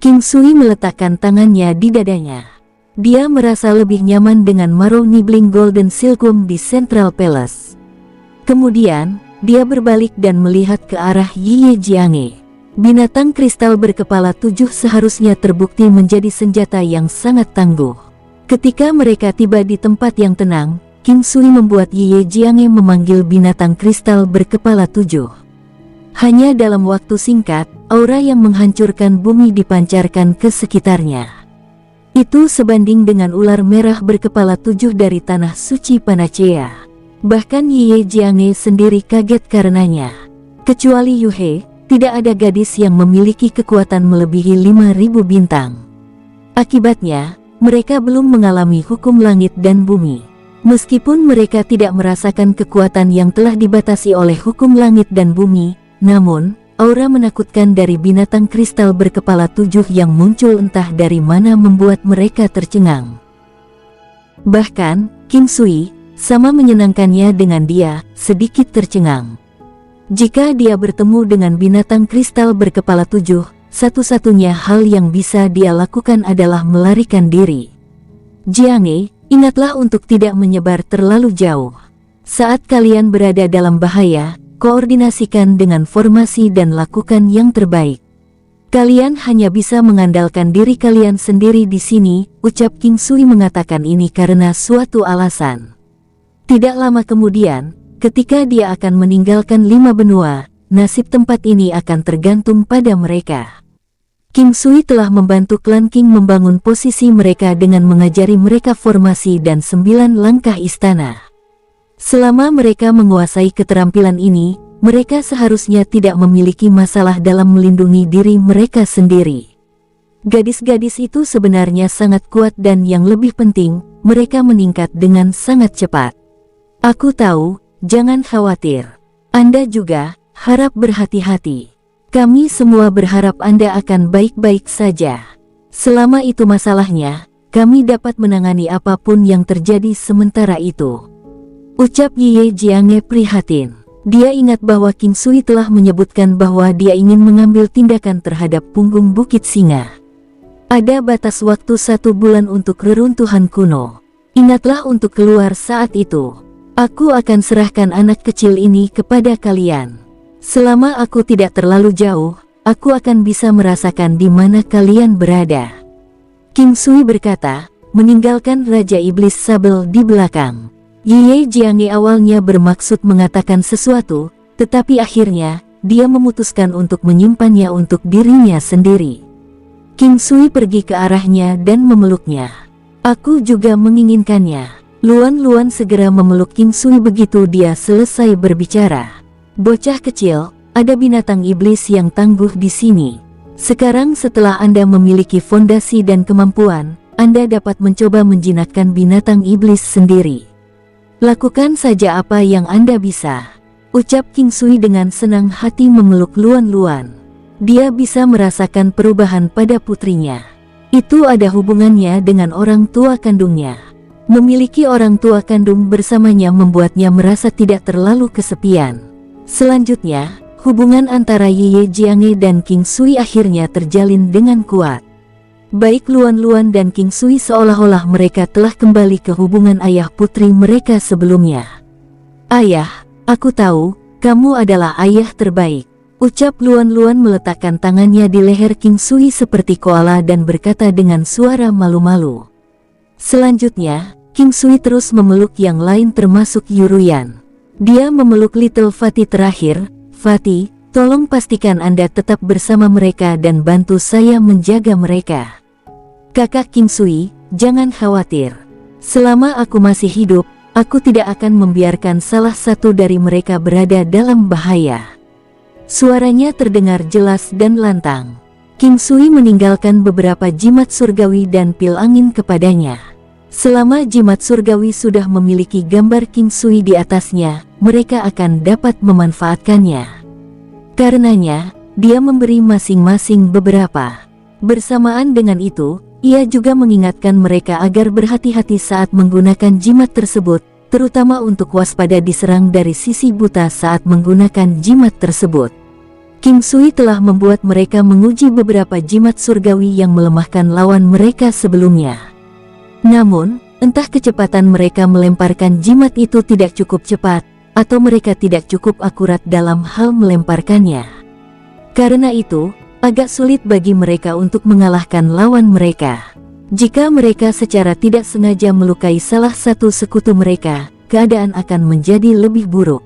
King Sui meletakkan tangannya di dadanya. Dia merasa lebih nyaman dengan Marrow Nibbling Golden Silkworm di Central Palace. Kemudian, dia berbalik dan melihat ke arah Yi Jiange. Binatang kristal berkepala 7 seharusnya terbukti menjadi senjata yang sangat tangguh. Ketika mereka tiba di tempat yang tenang, King Sui membuat Yi Jiange memanggil binatang kristal berkepala 7. Hanya dalam waktu singkat, aura yang menghancurkan bumi dipancarkan ke sekitarnya. Itu sebanding dengan ular merah berkepala 7 dari tanah suci Panacea. Bahkan Yi Jiange sendiri kaget karenanya. Kecuali Yu He, tidak ada gadis yang memiliki kekuatan melebihi 5.000 bintang. Akibatnya, mereka belum mengalami hukum langit dan bumi. Meskipun mereka tidak merasakan kekuatan yang telah dibatasi oleh hukum langit dan bumi, namun, aura menakutkan dari binatang kristal berkepala 7 yang muncul entah dari mana membuat mereka tercengang. Bahkan, King Sui, sama menyenangkannya dengan dia, sedikit tercengang. Jika dia bertemu dengan binatang kristal berkepala 7, satu-satunya hal yang bisa dia lakukan adalah melarikan diri. Jiange, ingatlah untuk tidak menyebar terlalu jauh. Saat kalian berada dalam bahaya, koordinasikan dengan formasi dan lakukan yang terbaik. Kalian hanya bisa mengandalkan diri kalian sendiri di sini, ucap King Sui mengatakan ini karena suatu alasan. Tidak lama kemudian, ketika dia akan meninggalkan 5 benua, nasib tempat ini akan tergantung pada mereka. King Sui telah membantu klan King membangun posisi mereka dengan mengajari mereka formasi dan 9 langkah istana. Selama mereka menguasai keterampilan ini, mereka seharusnya tidak memiliki masalah dalam melindungi diri mereka sendiri. Gadis-gadis itu sebenarnya sangat kuat dan yang lebih penting, mereka meningkat dengan sangat cepat. Aku tahu, jangan khawatir. Anda juga, harap berhati-hati. Kami semua berharap Anda akan baik-baik saja. Selama itu masalahnya, kami dapat menangani apapun yang terjadi sementara itu. Ucap Yi Jiange prihatin. Dia ingat bahwa King Sui telah menyebutkan bahwa dia ingin mengambil tindakan terhadap punggung Bukit Singa. Ada batas waktu 1 bulan untuk reruntuhan kuno. Ingatlah untuk keluar saat itu. Aku akan serahkan anak kecil ini kepada kalian. Selama aku tidak terlalu jauh, aku akan bisa merasakan di mana kalian berada. King Sui berkata, meninggalkan Raja Iblis Sabel di belakang. Yi Jiange awalnya bermaksud mengatakan sesuatu, tetapi akhirnya, dia memutuskan untuk menyimpannya untuk dirinya sendiri. King Sui pergi ke arahnya dan memeluknya. Aku juga menginginkannya. Luan segera memeluk King Sui begitu dia selesai berbicara. Bocah kecil, ada binatang iblis yang tangguh di sini. Sekarang setelah Anda memiliki fondasi dan kemampuan, Anda dapat mencoba menjinakkan binatang iblis sendiri. Lakukan saja apa yang Anda bisa. Ucap King Sui dengan senang hati memeluk Luan. Dia bisa merasakan perubahan pada putrinya. Itu ada hubungannya dengan orang tua kandungnya. Memiliki orang tua kandung bersamanya membuatnya merasa tidak terlalu kesepian. Selanjutnya, hubungan antara Yi Jiange dan King Sui akhirnya terjalin dengan kuat. Baik Luan dan King Sui seolah-olah mereka telah kembali ke hubungan ayah putri mereka sebelumnya. Ayah, aku tahu, kamu adalah ayah terbaik. Ucap Luan Luan meletakkan tangannya di leher King Sui seperti koala dan berkata dengan suara malu-malu. Selanjutnya, King Sui terus memeluk yang lain termasuk Yuruyan. Dia memeluk Little Fatty terakhir. Fatty, tolong pastikan Anda tetap bersama mereka dan bantu saya menjaga mereka. Kakak King Sui, jangan khawatir. Selama aku masih hidup, aku tidak akan membiarkan salah satu dari mereka berada dalam bahaya. Suaranya terdengar jelas dan lantang. King Sui meninggalkan beberapa jimat surgawi dan pil angin kepadanya. Selama jimat surgawi sudah memiliki gambar King Sui di atasnya, mereka akan dapat memanfaatkannya. Karenanya, dia memberi masing-masing beberapa. Bersamaan dengan itu, ia juga mengingatkan mereka agar berhati-hati saat menggunakan jimat tersebut, terutama untuk waspada diserang dari sisi buta saat menggunakan jimat tersebut. King Sui telah membuat mereka menguji beberapa jimat surgawi yang melemahkan lawan mereka sebelumnya. Namun, entah kecepatan mereka melemparkan jimat itu tidak cukup cepat, atau mereka tidak cukup akurat dalam hal melemparkannya. Karena itu, agak sulit bagi mereka untuk mengalahkan lawan mereka. Jika mereka secara tidak sengaja melukai salah satu sekutu mereka, keadaan akan menjadi lebih buruk.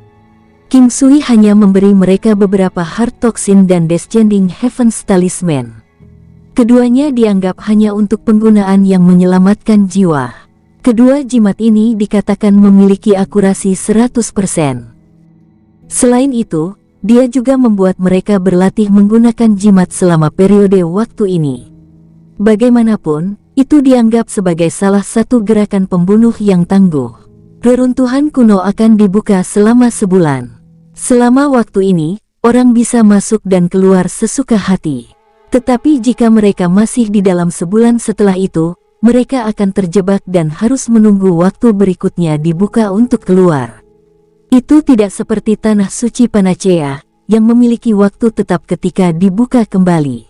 King Sui hanya memberi mereka beberapa Heart Toxin dan Descending Heavens Talisman. Keduanya dianggap hanya untuk penggunaan yang menyelamatkan jiwa. Kedua jimat ini dikatakan memiliki akurasi 100%. Selain itu, dia juga membuat mereka berlatih menggunakan jimat selama periode waktu ini. Bagaimanapun, itu dianggap sebagai salah satu gerakan pembunuh yang tangguh. Reruntuhan kuno akan dibuka selama sebulan. Selama waktu ini, orang bisa masuk dan keluar sesuka hati. Tetapi jika mereka masih di dalam sebulan setelah itu, mereka akan terjebak dan harus menunggu waktu berikutnya dibuka untuk keluar. Itu tidak seperti Tanah Suci Panacea, yang memiliki waktu tetap ketika dibuka kembali.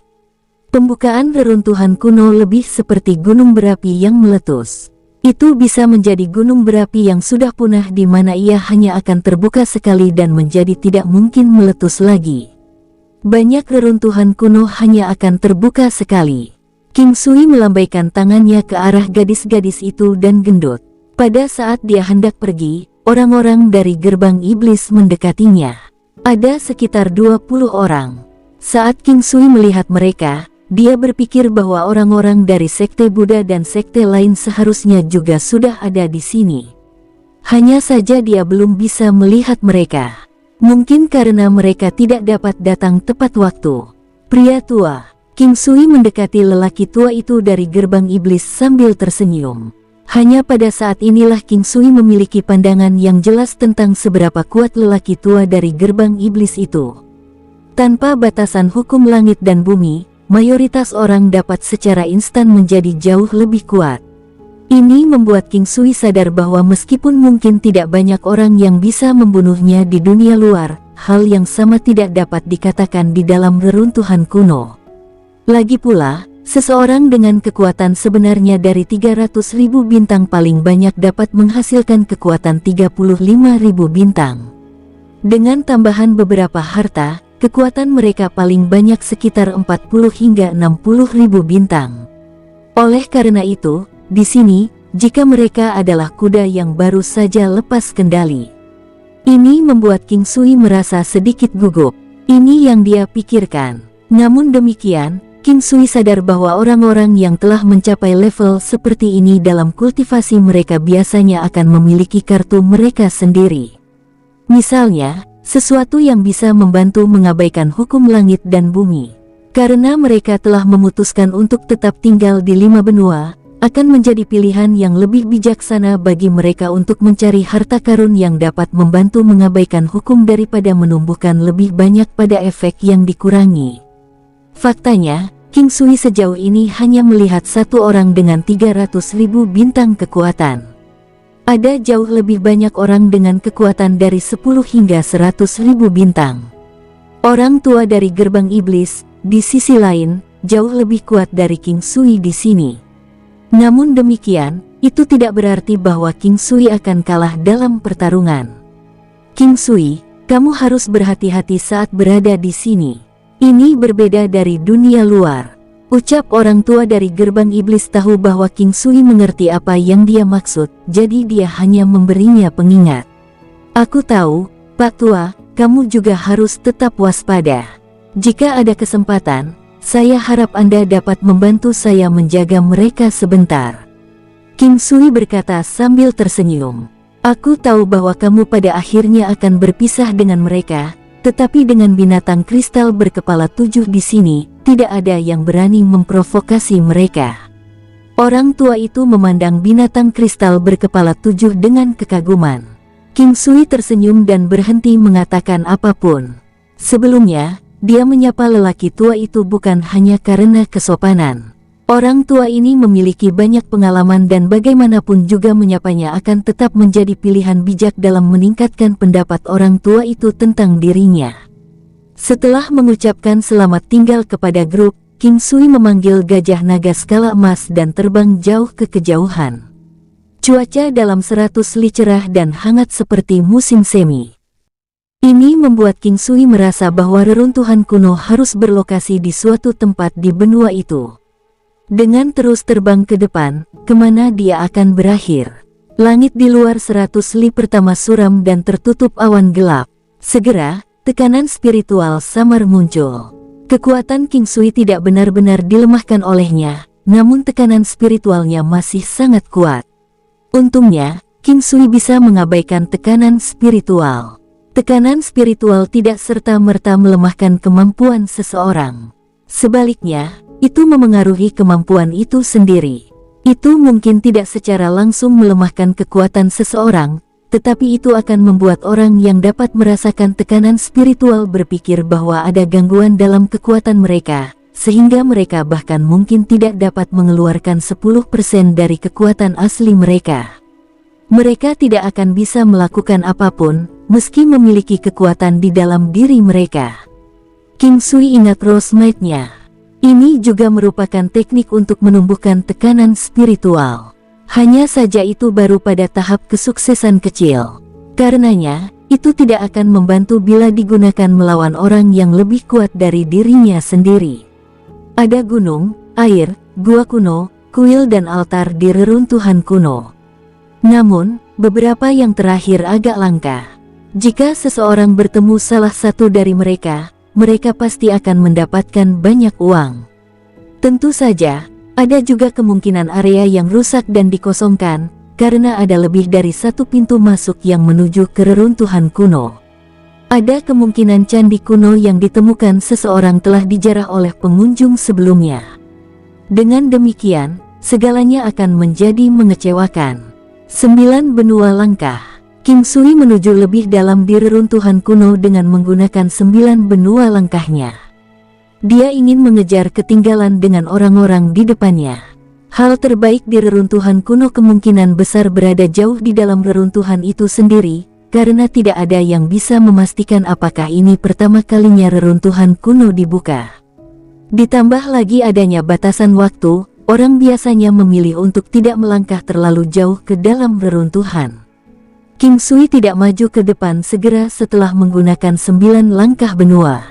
Pembukaan reruntuhan kuno lebih seperti gunung berapi yang meletus. Itu bisa menjadi gunung berapi yang sudah punah di mana ia hanya akan terbuka sekali dan menjadi tidak mungkin meletus lagi. Banyak reruntuhan kuno hanya akan terbuka sekali. King Sui melambaikan tangannya ke arah gadis-gadis itu dan gendut. Pada saat dia hendak pergi, orang-orang dari gerbang iblis mendekatinya. Ada sekitar 20 orang. Saat King Sui melihat mereka, dia berpikir bahwa orang-orang dari sekte Buddha dan sekte lain seharusnya juga sudah ada di sini. Hanya saja dia belum bisa melihat mereka. Mungkin karena mereka tidak dapat datang tepat waktu. Pria tua, King Sui mendekati lelaki tua itu dari gerbang iblis sambil tersenyum. Hanya pada saat inilah King Sui memiliki pandangan yang jelas tentang seberapa kuat lelaki tua dari gerbang iblis itu. Tanpa batasan hukum langit dan bumi, mayoritas orang dapat secara instan menjadi jauh lebih kuat. Ini membuat King Sui sadar bahwa meskipun mungkin tidak banyak orang yang bisa membunuhnya di dunia luar, hal yang sama tidak dapat dikatakan di dalam reruntuhan kuno. Lagi pula, seseorang dengan kekuatan sebenarnya dari 300.000 bintang paling banyak dapat menghasilkan kekuatan 35.000 bintang. Dengan tambahan beberapa harta, kekuatan mereka paling banyak sekitar 40 hingga 60.000 bintang. Oleh karena itu, di sini, jika mereka adalah kuda yang baru saja lepas kendali. Ini membuat King Sui merasa sedikit gugup. Ini yang dia pikirkan. Namun demikian, King Sui sadar bahwa orang-orang yang telah mencapai level seperti ini dalam kultivasi mereka biasanya akan memiliki kartu mereka sendiri. Misalnya, sesuatu yang bisa membantu mengabaikan hukum langit dan bumi. Karena mereka telah memutuskan untuk tetap tinggal di 5 benua, akan menjadi pilihan yang lebih bijaksana bagi mereka untuk mencari harta karun yang dapat membantu mengabaikan hukum daripada menumbuhkan lebih banyak pada efek yang dikurangi. Faktanya, King Sui sejauh ini hanya melihat satu orang dengan 300.000 bintang kekuatan. Ada jauh lebih banyak orang dengan kekuatan dari 10 hingga 100.000 bintang. Orang tua dari gerbang iblis, di sisi lain, jauh lebih kuat dari King Sui di sini. Namun demikian, itu tidak berarti bahwa King Sui akan kalah dalam pertarungan. King Sui, Kamu harus berhati-hati saat berada di sini. Ini berbeda dari dunia luar. Ucap orang tua dari gerbang iblis tahu bahwa King Sui mengerti apa yang dia maksud, jadi dia hanya memberinya pengingat. Aku tahu, Pak Tua, kamu juga harus tetap waspada. Jika ada kesempatan, saya harap Anda dapat membantu saya menjaga mereka sebentar. King Sui berkata sambil tersenyum. Aku tahu bahwa kamu pada akhirnya akan berpisah dengan mereka, tetapi dengan binatang kristal berkepala 7 di sini, tidak ada yang berani memprovokasi mereka. Orang tua itu memandang binatang kristal berkepala 7 dengan kekaguman. King Sui tersenyum dan berhenti mengatakan apapun. Sebelumnya, dia menyapa lelaki tua itu bukan hanya karena kesopanan. Orang tua ini memiliki banyak pengalaman dan bagaimanapun juga menyapanya akan tetap menjadi pilihan bijak dalam meningkatkan pendapat orang tua itu tentang dirinya. Setelah mengucapkan selamat tinggal kepada grup, King Sui memanggil gajah naga skala emas dan terbang jauh ke kejauhan. Cuaca dalam 100 li cerah dan hangat seperti musim semi. Ini membuat King Sui merasa bahwa reruntuhan kuno harus berlokasi di suatu tempat di benua itu. Dengan terus terbang ke depan, kemana dia akan berakhir? Langit di luar 100 li pertama suram dan tertutup awan gelap. Segera, tekanan spiritual samar muncul. Kekuatan King Sui tidak benar-benar dilemahkan olehnya, namun tekanan spiritualnya masih sangat kuat. Untungnya, King Sui bisa mengabaikan tekanan spiritual. Tekanan spiritual tidak serta-merta melemahkan kemampuan seseorang. Sebaliknya, itu memengaruhi kemampuan itu sendiri. Itu mungkin tidak secara langsung melemahkan kekuatan seseorang, tetapi itu akan membuat orang yang dapat merasakan tekanan spiritual berpikir bahwa ada gangguan dalam kekuatan mereka, sehingga mereka bahkan mungkin tidak dapat mengeluarkan 10% dari kekuatan asli mereka. Mereka tidak akan bisa melakukan apapun, meski memiliki kekuatan di dalam diri mereka. King Sui ingat Rose Might-nya. Ini juga merupakan teknik untuk menumbuhkan tekanan spiritual. Hanya saja itu baru pada tahap kesuksesan kecil. Karenanya, itu tidak akan membantu bila digunakan melawan orang yang lebih kuat dari dirinya sendiri. Ada gunung, air, gua kuno, kuil dan altar di reruntuhan kuno. Namun, beberapa yang terakhir agak langka. Jika seseorang bertemu salah satu dari mereka pasti akan mendapatkan banyak uang. Tentu saja, ada juga kemungkinan area yang rusak dan dikosongkan, karena ada lebih dari satu pintu masuk yang menuju ke reruntuhan kuno. Ada kemungkinan candi kuno yang ditemukan seseorang telah dijarah oleh pengunjung sebelumnya. Dengan demikian, segalanya akan menjadi mengecewakan. 9 benua langkah. King Sui menuju lebih dalam di reruntuhan kuno dengan menggunakan 9 benua langkahnya. Dia ingin mengejar ketinggalan dengan orang-orang di depannya. Hal terbaik di reruntuhan kuno kemungkinan besar berada jauh di dalam reruntuhan itu sendiri, karena tidak ada yang bisa memastikan apakah ini pertama kalinya reruntuhan kuno dibuka. Ditambah lagi adanya batasan waktu, orang biasanya memilih untuk tidak melangkah terlalu jauh ke dalam reruntuhan. King Sui tidak maju ke depan segera setelah menggunakan 9 langkah benua.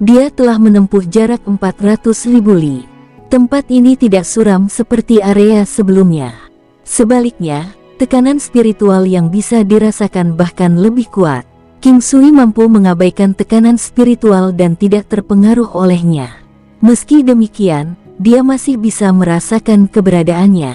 Dia telah menempuh jarak 400.000 li. Tempat ini tidak suram seperti area sebelumnya. Sebaliknya, tekanan spiritual yang bisa dirasakan bahkan lebih kuat. King Sui mampu mengabaikan tekanan spiritual dan tidak terpengaruh olehnya. Meski demikian, dia masih bisa merasakan keberadaannya.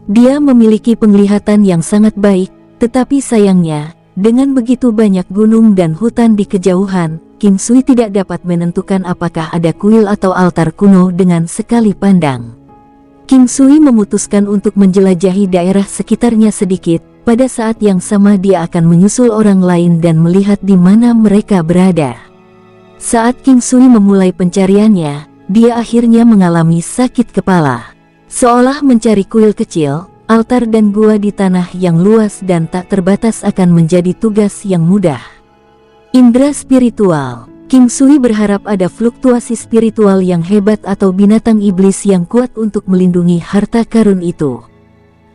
Dia memiliki penglihatan yang sangat baik, tetapi sayangnya, dengan begitu banyak gunung dan hutan di kejauhan, King Sui tidak dapat menentukan apakah ada kuil atau altar kuno dengan sekali pandang. King Sui memutuskan untuk menjelajahi daerah sekitarnya sedikit, pada saat yang sama dia akan menyusul orang lain dan melihat di mana mereka berada. Saat King Sui memulai pencariannya, dia akhirnya mengalami sakit kepala. Seolah mencari kuil kecil, altar dan gua di tanah yang luas dan tak terbatas akan menjadi tugas yang mudah. Indra spiritual. King Sui berharap ada fluktuasi spiritual yang hebat atau binatang iblis yang kuat untuk melindungi harta karun itu.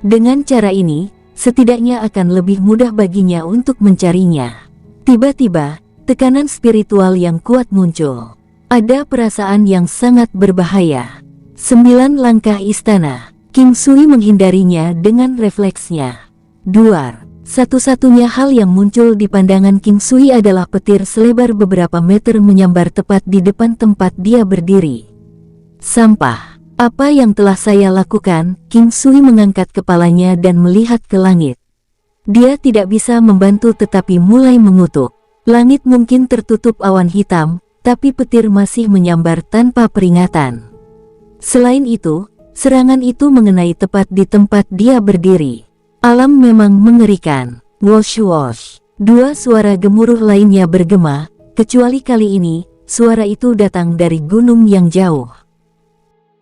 Dengan cara ini, setidaknya akan lebih mudah baginya untuk mencarinya. Tiba-tiba, tekanan spiritual yang kuat muncul. Ada perasaan yang sangat berbahaya. 9 langkah istana. King Sui menghindarinya dengan refleksnya. Duar. Satu-satunya hal yang muncul di pandangan King Sui adalah petir selebar beberapa meter menyambar tepat di depan tempat dia berdiri. Sampah. Apa yang telah saya lakukan? King Sui mengangkat kepalanya dan melihat ke langit. Dia tidak bisa membantu tetapi mulai mengutuk. Langit mungkin tertutup awan hitam, tapi petir masih menyambar tanpa peringatan. Selain itu, serangan itu mengenai tepat di tempat dia berdiri. Alam memang mengerikan. Wosh wosh. 2 suara gemuruh lainnya bergema, kecuali kali ini, suara itu datang dari gunung yang jauh.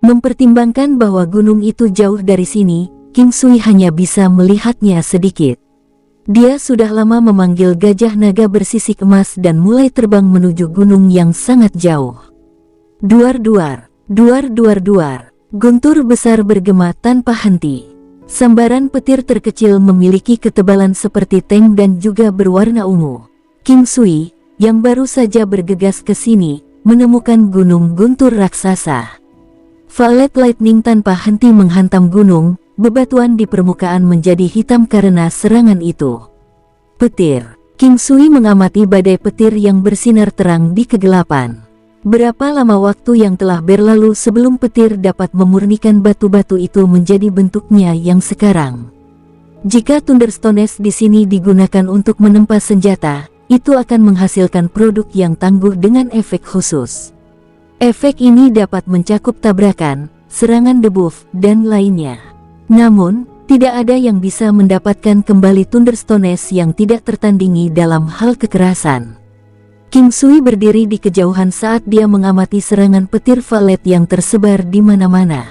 Mempertimbangkan bahwa gunung itu jauh dari sini, King Sui hanya bisa melihatnya sedikit. Dia sudah lama memanggil gajah naga bersisik emas dan mulai terbang menuju gunung yang sangat jauh. Duar-duar, duar-duar-duar. Guntur besar bergema tanpa henti. Sambaran petir terkecil memiliki ketebalan seperti tank dan juga berwarna ungu. King Sui, yang baru saja bergegas ke sini, menemukan gunung guntur raksasa. Violet Lightning tanpa henti menghantam gunung. Bebatuan di permukaan menjadi hitam karena serangan itu. Petir. King Sui mengamati badai petir yang bersinar terang di kegelapan. Berapa lama waktu yang telah berlalu sebelum petir dapat memurnikan batu-batu itu menjadi bentuknya yang sekarang. Jika Thunderstones di sini digunakan untuk menempa senjata, itu akan menghasilkan produk yang tangguh dengan efek khusus. Efek ini dapat mencakup tabrakan, serangan debuff, dan lainnya. Namun, tidak ada yang bisa mendapatkan kembali Thunderstones yang tidak tertandingi dalam hal kekerasan. King Sui berdiri di kejauhan saat dia mengamati serangan petir violet yang tersebar di mana-mana.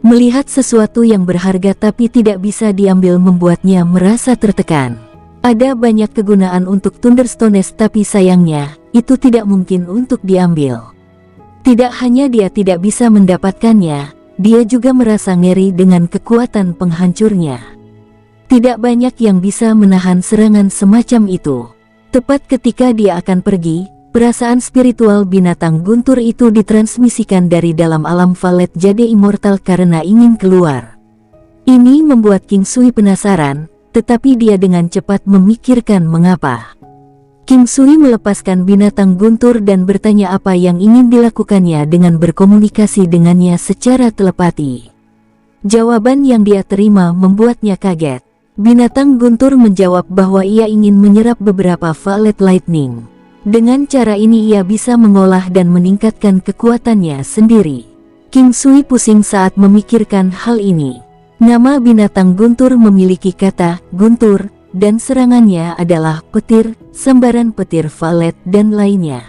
Melihat sesuatu yang berharga tapi tidak bisa diambil membuatnya merasa tertekan. Ada banyak kegunaan untuk Thunderstones tapi sayangnya, itu tidak mungkin untuk diambil. Tidak hanya dia tidak bisa mendapatkannya, dia juga merasa ngeri dengan kekuatan penghancurnya. Tidak banyak yang bisa menahan serangan semacam itu. Tepat ketika dia akan pergi, perasaan spiritual binatang guntur itu ditransmisikan dari dalam alam Violet jadi immortal karena ingin keluar. Ini membuat King Sui penasaran, tetapi dia dengan cepat memikirkan mengapa. King Sui melepaskan binatang guntur dan bertanya apa yang ingin dilakukannya dengan berkomunikasi dengannya secara telepati. Jawaban yang dia terima membuatnya kaget. Binatang guntur menjawab bahwa ia ingin menyerap beberapa Violet Lightning. Dengan cara ini ia bisa mengolah dan meningkatkan kekuatannya sendiri. King Sui pusing saat memikirkan hal ini. Nama binatang guntur memiliki kata guntur, dan serangannya adalah petir, sambaran petir violet dan lainnya.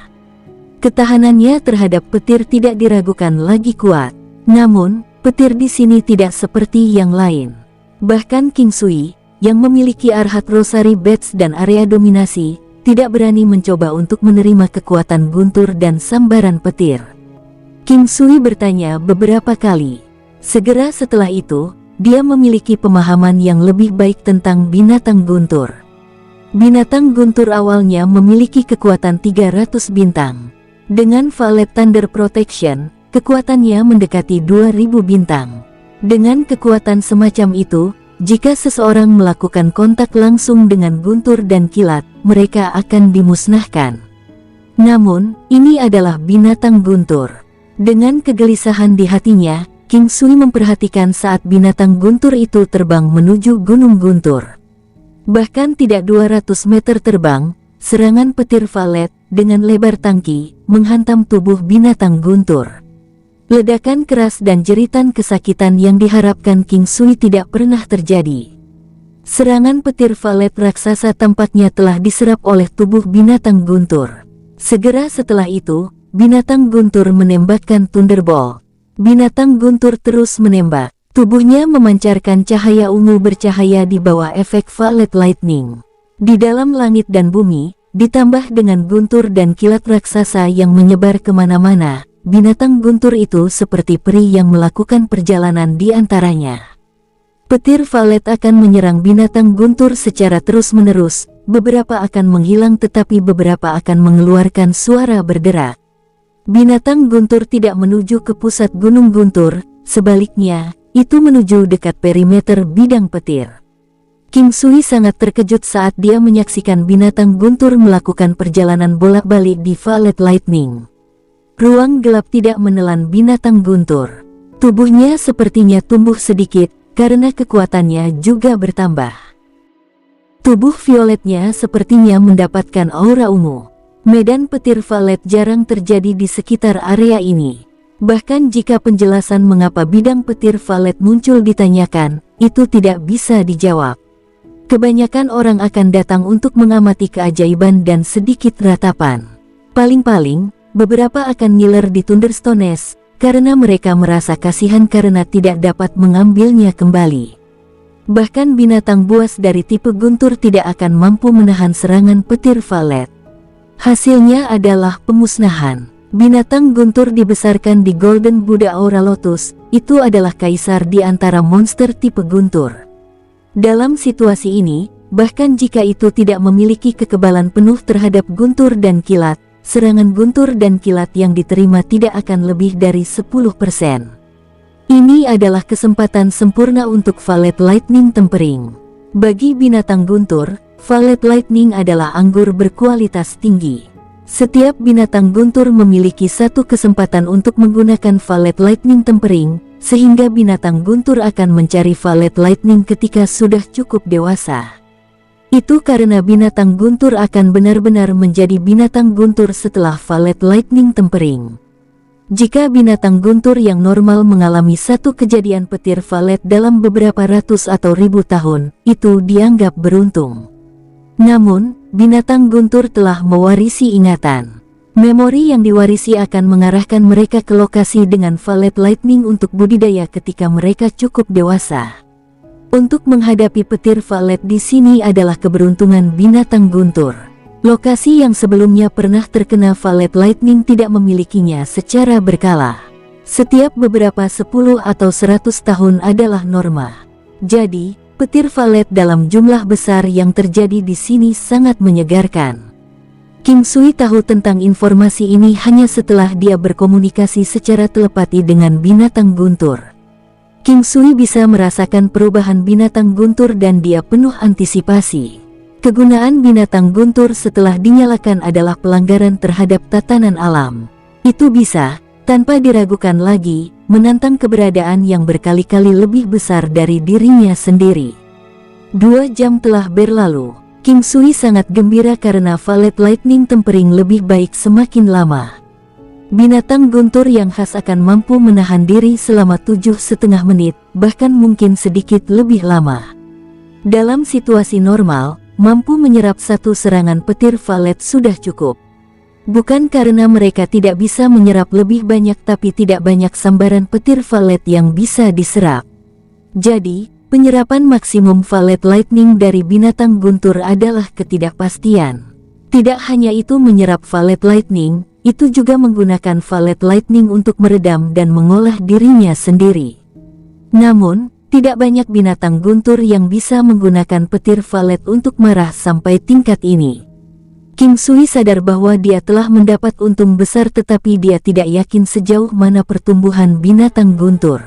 Ketahanannya terhadap petir tidak diragukan lagi kuat. Namun, petir di sini tidak seperti yang lain. Bahkan King Sui, yang memiliki Arhat Rosary Badge dan area dominasi, tidak berani mencoba untuk menerima kekuatan guntur dan sambaran petir. King Sui bertanya beberapa kali. Segera setelah itu, dia memiliki pemahaman yang lebih baik tentang binatang guntur. Binatang guntur awalnya memiliki kekuatan 300 bintang. Dengan Violet Thunder Protection, kekuatannya mendekati 2000 bintang. Dengan kekuatan semacam itu, jika seseorang melakukan kontak langsung dengan guntur dan kilat, mereka akan dimusnahkan. Namun, ini adalah binatang guntur. Dengan kegelisahan di hatinya, King Sui memperhatikan saat binatang guntur itu terbang menuju Gunung Guntur. Bahkan tidak 200 meter terbang, serangan petir violet dengan lebar tangki menghantam tubuh binatang guntur. Ledakan keras dan jeritan kesakitan yang diharapkan King Sui tidak pernah terjadi. Serangan petir violet raksasa tampaknya telah diserap oleh tubuh binatang guntur. Segera setelah itu, binatang guntur menembakkan Thunderbolt. Binatang guntur terus menembak, tubuhnya memancarkan cahaya ungu bercahaya di bawah efek Violet Lightning. Di dalam langit dan bumi, ditambah dengan guntur dan kilat raksasa yang menyebar kemana-mana, binatang guntur itu seperti peri yang melakukan perjalanan di antaranya. Petir violet akan menyerang binatang guntur secara terus-menerus, beberapa akan menghilang tetapi beberapa akan mengeluarkan suara berderak. Binatang guntur tidak menuju ke pusat gunung guntur, sebaliknya, itu menuju dekat perimeter bidang petir. King Sui sangat terkejut saat dia menyaksikan binatang guntur melakukan perjalanan bolak-balik di Violet Lightning. Ruang gelap tidak menelan binatang guntur. Tubuhnya sepertinya tumbuh sedikit, karena kekuatannya juga bertambah. Tubuh violetnya sepertinya mendapatkan aura ungu. Medan petir violet jarang terjadi di sekitar area ini. Bahkan jika penjelasan mengapa bidang petir violet muncul ditanyakan, itu tidak bisa dijawab. Kebanyakan orang akan datang untuk mengamati keajaiban dan sedikit ratapan. Paling-paling, beberapa akan ngiler di Thunderstones, karena mereka merasa kasihan karena tidak dapat mengambilnya kembali. Bahkan binatang buas dari tipe guntur tidak akan mampu menahan serangan petir violet. Hasilnya adalah pemusnahan. Binatang guntur dibesarkan di Golden Buddha Aura Lotus, itu adalah kaisar di antara monster tipe guntur. Dalam situasi ini, bahkan jika itu tidak memiliki kekebalan penuh terhadap guntur dan kilat, serangan guntur dan kilat yang diterima tidak akan lebih dari 10%. Ini adalah kesempatan sempurna untuk Violet Lightning tempering. Bagi binatang guntur, Violet Lightning adalah anggur berkualitas tinggi. Setiap binatang guntur memiliki satu kesempatan untuk menggunakan Violet Lightning tempering, sehingga binatang guntur akan mencari Violet Lightning ketika sudah cukup dewasa. Itu karena binatang guntur akan benar-benar menjadi binatang guntur setelah Violet Lightning tempering. Jika binatang guntur yang normal mengalami satu kejadian petir violet dalam beberapa ratus atau ribu tahun, itu dianggap beruntung. Namun, binatang guntur telah mewarisi ingatan. Memori yang diwarisi akan mengarahkan mereka ke lokasi dengan Violet Lightning untuk budidaya ketika mereka cukup dewasa. Untuk menghadapi petir violet di sini adalah keberuntungan binatang guntur. Lokasi yang sebelumnya pernah terkena Violet Lightning tidak memilikinya secara berkala. Setiap beberapa 10 atau 100 tahun adalah norma. Jadi, petir violet dalam jumlah besar yang terjadi di sini sangat menyegarkan. King Sui tahu tentang informasi ini hanya setelah dia berkomunikasi secara telepati dengan binatang guntur. King Sui bisa merasakan perubahan binatang guntur dan dia penuh antisipasi. Kegunaan binatang guntur setelah dinyalakan adalah pelanggaran terhadap tatanan alam. Itu bisa, tanpa diragukan lagi, menantang keberadaan yang berkali-kali lebih besar dari dirinya sendiri. 2 jam telah berlalu. King Sui sangat gembira karena Violet Lightning tempering lebih baik semakin lama. Binatang guntur yang khas akan mampu menahan diri selama 7,5 menit, bahkan mungkin sedikit lebih lama. Dalam situasi normal, mampu menyerap satu serangan petir violet sudah cukup. Bukan karena mereka tidak bisa menyerap lebih banyak tapi tidak banyak sambaran petir violet yang bisa diserap. Jadi, penyerapan maksimum Violet Lightning dari binatang guntur adalah ketidakpastian. Tidak hanya itu menyerap Violet Lightning, itu juga menggunakan Violet Lightning untuk meredam dan mengolah dirinya sendiri. Namun, tidak banyak binatang guntur yang bisa menggunakan petir violet untuk marah sampai tingkat ini. King Sui sadar bahwa dia telah mendapat untung besar tetapi dia tidak yakin sejauh mana pertumbuhan binatang guntur.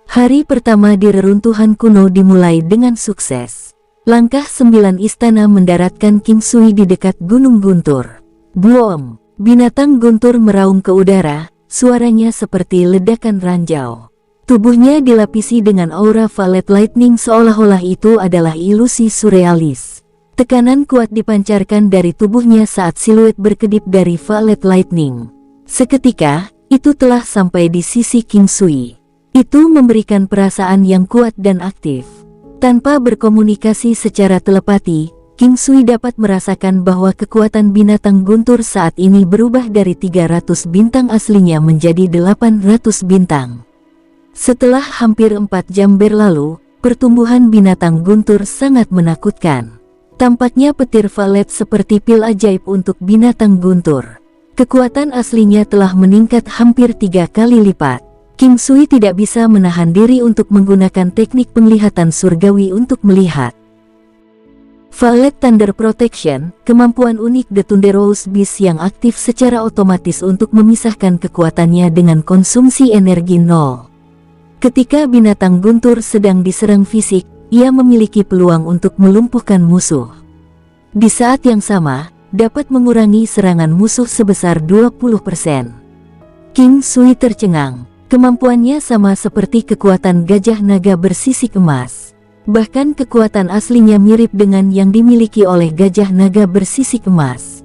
Hari pertama di reruntuhan kuno dimulai dengan sukses. Langkah 9 istana mendaratkan King Sui di dekat Gunung Guntur. Boom! Binatang guntur meraung ke udara, suaranya seperti ledakan ranjau. Tubuhnya dilapisi dengan aura Violet Lightning seolah-olah itu adalah ilusi surrealis. Tekanan kuat dipancarkan dari tubuhnya saat siluet berkedip dari Violet Lightning. Seketika, itu telah sampai di sisi King Sui. Itu memberikan perasaan yang kuat dan aktif. Tanpa berkomunikasi secara telepati, King Sui dapat merasakan bahwa kekuatan binatang guntur saat ini berubah dari 300 bintang aslinya menjadi 800 bintang. Setelah hampir 4 jam berlalu, pertumbuhan binatang guntur sangat menakutkan. Tampaknya petir violet seperti pil ajaib untuk binatang guntur. Kekuatan aslinya telah meningkat hampir 3 kali lipat. King Sui tidak bisa menahan diri untuk menggunakan teknik penglihatan surgawi untuk melihat. Violet Thunder Protection, kemampuan unik The Thunderous Beast yang aktif secara otomatis untuk memisahkan kekuatannya dengan konsumsi energi nol. Ketika binatang guntur sedang diserang fisik, ia memiliki peluang untuk melumpuhkan musuh. Di saat yang sama, dapat mengurangi serangan musuh sebesar 20%. King Sui tercengang. Kemampuannya sama seperti kekuatan gajah naga bersisik emas. Bahkan kekuatan aslinya mirip dengan yang dimiliki oleh gajah naga bersisik emas.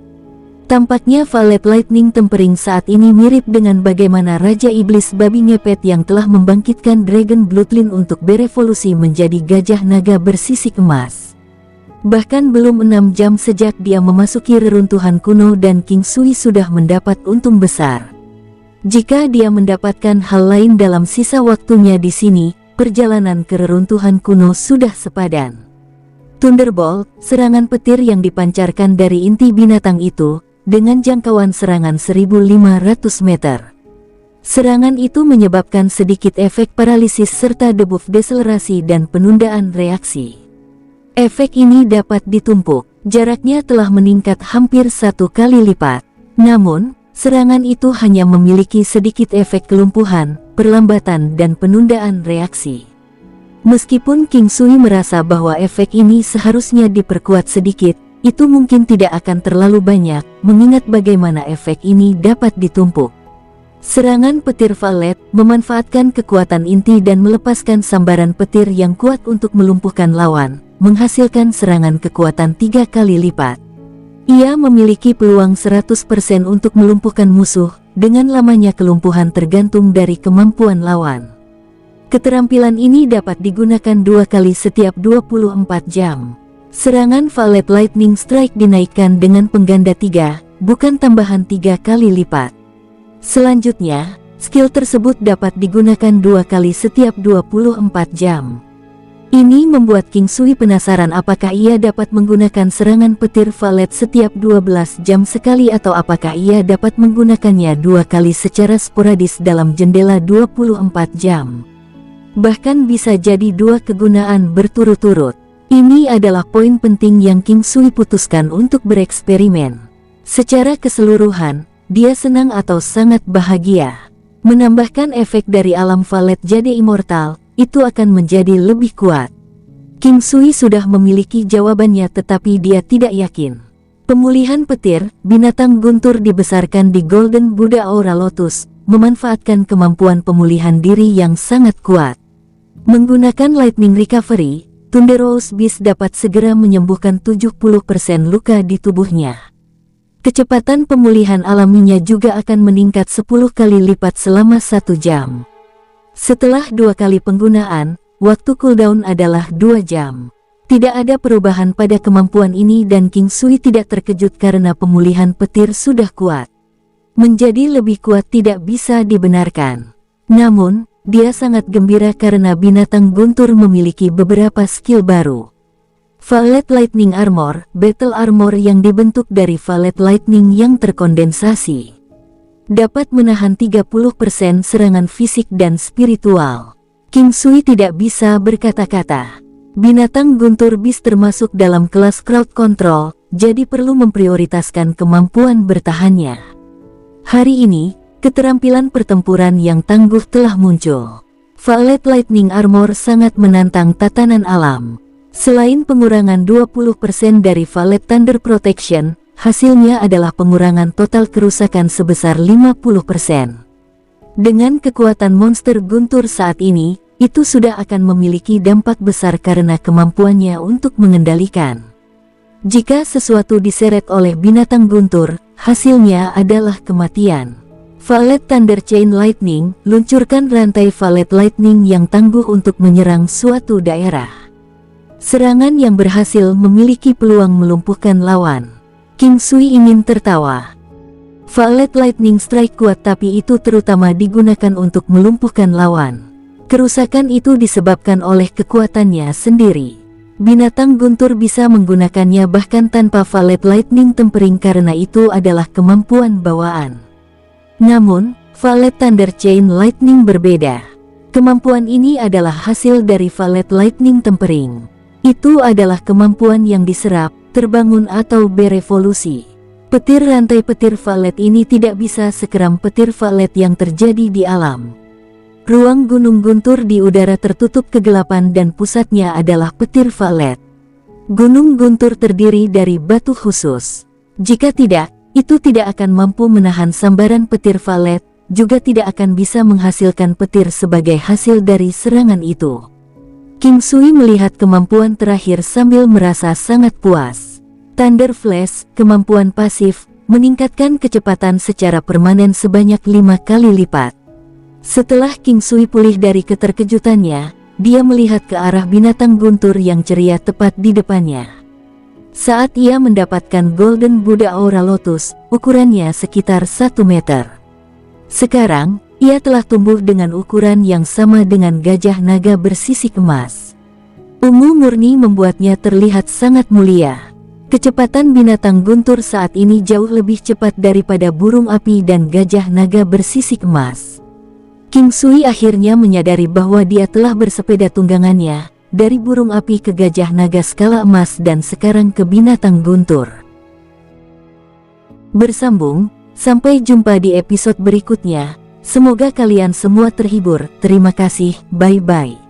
Tampaknya Violet Lightning Tempering saat ini mirip dengan bagaimana Raja Iblis Babi Ngepet yang telah membangkitkan Dragon Bloodline untuk berevolusi menjadi gajah naga bersisik emas. Bahkan belum 6 jam sejak dia memasuki reruntuhan kuno dan King Sui sudah mendapat untung besar. Jika dia mendapatkan hal lain dalam sisa waktunya di sini, perjalanan ke reruntuhan kuno sudah sepadan. Thunderbolt, serangan petir yang dipancarkan dari inti binatang itu, dengan jangkauan serangan 1500 meter. Serangan itu menyebabkan sedikit efek paralisis serta debuff deselerasi dan penundaan reaksi. Efek ini dapat ditumpuk, jaraknya telah meningkat hampir 1 kali lipat. Namun, serangan itu hanya memiliki sedikit efek kelumpuhan, perlambatan dan penundaan reaksi. Meskipun King Sui merasa bahwa efek ini seharusnya diperkuat sedikit, itu mungkin tidak akan terlalu banyak, mengingat bagaimana efek ini dapat ditumpuk. Serangan petir Violet memanfaatkan kekuatan inti dan melepaskan sambaran petir yang kuat untuk melumpuhkan lawan, menghasilkan serangan kekuatan 3 kali lipat. Ia memiliki peluang 100% untuk melumpuhkan musuh, dengan lamanya kelumpuhan tergantung dari kemampuan lawan. Keterampilan ini dapat digunakan 2 kali setiap 24 jam. Serangan Violet Lightning Strike dinaikkan dengan pengganda 3, bukan tambahan 3 kali lipat. Selanjutnya, skill tersebut dapat digunakan 2 kali setiap 24 jam. Ini membuat King Sui penasaran apakah ia dapat menggunakan serangan petir Violet setiap 12 jam sekali atau apakah ia dapat menggunakannya 2 kali secara sporadis dalam jendela 24 jam. Bahkan bisa jadi 2 kegunaan berturut-turut. Ini adalah poin penting yang King Sui putuskan untuk bereksperimen. Secara keseluruhan, dia senang atau sangat bahagia. Menambahkan efek dari alam Violet jadi immortal, itu akan menjadi lebih kuat. King Sui sudah memiliki jawabannya tetapi dia tidak yakin. Pemulihan petir, binatang guntur dibesarkan di Golden Buddha Aura Lotus, memanfaatkan kemampuan pemulihan diri yang sangat kuat. Menggunakan Lightning Recovery, Thunderous Beast dapat segera menyembuhkan 70% luka di tubuhnya. Kecepatan pemulihan alaminya juga akan meningkat 10 kali lipat selama 1 jam. Setelah 2 kali penggunaan, waktu cooldown adalah 2 jam. Tidak ada perubahan pada kemampuan ini dan King Sui tidak terkejut karena pemulihan petir sudah kuat. Menjadi lebih kuat tidak bisa dibenarkan. Namun, dia sangat gembira karena binatang guntur memiliki beberapa skill baru. Violet Lightning Armor, Battle Armor yang dibentuk dari Violet Lightning yang terkondensasi. Dapat menahan 30% serangan fisik dan spiritual. King Sui tidak bisa berkata-kata. Binatang guntur beast termasuk dalam kelas crowd control, jadi perlu memprioritaskan kemampuan bertahannya. Hari ini, keterampilan pertempuran yang tangguh telah muncul. Violet Lightning Armor sangat menantang tatanan alam. Selain pengurangan 20% dari Violet Thunder Protection, hasilnya adalah pengurangan total kerusakan sebesar 50%. Dengan kekuatan monster guntur saat ini, itu sudah akan memiliki dampak besar karena kemampuannya untuk mengendalikan. Jika sesuatu diseret oleh binatang guntur, hasilnya adalah kematian. Violet Thunder Chain Lightning, luncurkan rantai Violet Lightning yang tangguh untuk menyerang suatu daerah. Serangan yang berhasil memiliki peluang melumpuhkan lawan. King Sui ingin tertawa. Violet Lightning Strike kuat tapi itu terutama digunakan untuk melumpuhkan lawan. Kerusakan itu disebabkan oleh kekuatannya sendiri. Binatang guntur bisa menggunakannya bahkan tanpa Violet Lightning Tempering karena itu adalah kemampuan bawaan. Namun, Violet Thunder Chain Lightning berbeda. Kemampuan ini adalah hasil dari Violet Lightning Tempering. Itu adalah kemampuan yang diserap, terbangun atau berevolusi. Petir rantai petir valet ini tidak bisa sekeram petir valet yang terjadi di alam. Ruang gunung guntur di udara tertutup kegelapan dan pusatnya adalah petir valet. Gunung guntur terdiri dari batu khusus. Jika tidak, itu tidak akan mampu menahan sambaran petir valet, juga tidak akan bisa menghasilkan petir sebagai hasil dari serangan itu. King Sui melihat kemampuan terakhir sambil merasa sangat puas. Thunder Flash, kemampuan pasif, meningkatkan kecepatan secara permanen sebanyak 5 kali lipat. Setelah King Sui pulih dari keterkejutannya, dia melihat ke arah binatang guntur yang ceria tepat di depannya. Saat ia mendapatkan Golden Buddha Aura Lotus, ukurannya sekitar 1 meter. Sekarang, ia telah tumbuh dengan ukuran yang sama dengan gajah naga bersisik emas. Ungu murni membuatnya terlihat sangat mulia. Kecepatan binatang guntur saat ini jauh lebih cepat daripada burung api dan gajah naga bersisik emas. King Sui akhirnya menyadari bahwa dia telah bersepeda tunggangannya, dari burung api ke gajah naga skala emas dan sekarang ke binatang guntur. Bersambung, sampai jumpa di episode berikutnya. Semoga kalian semua terhibur. Terima kasih, bye-bye.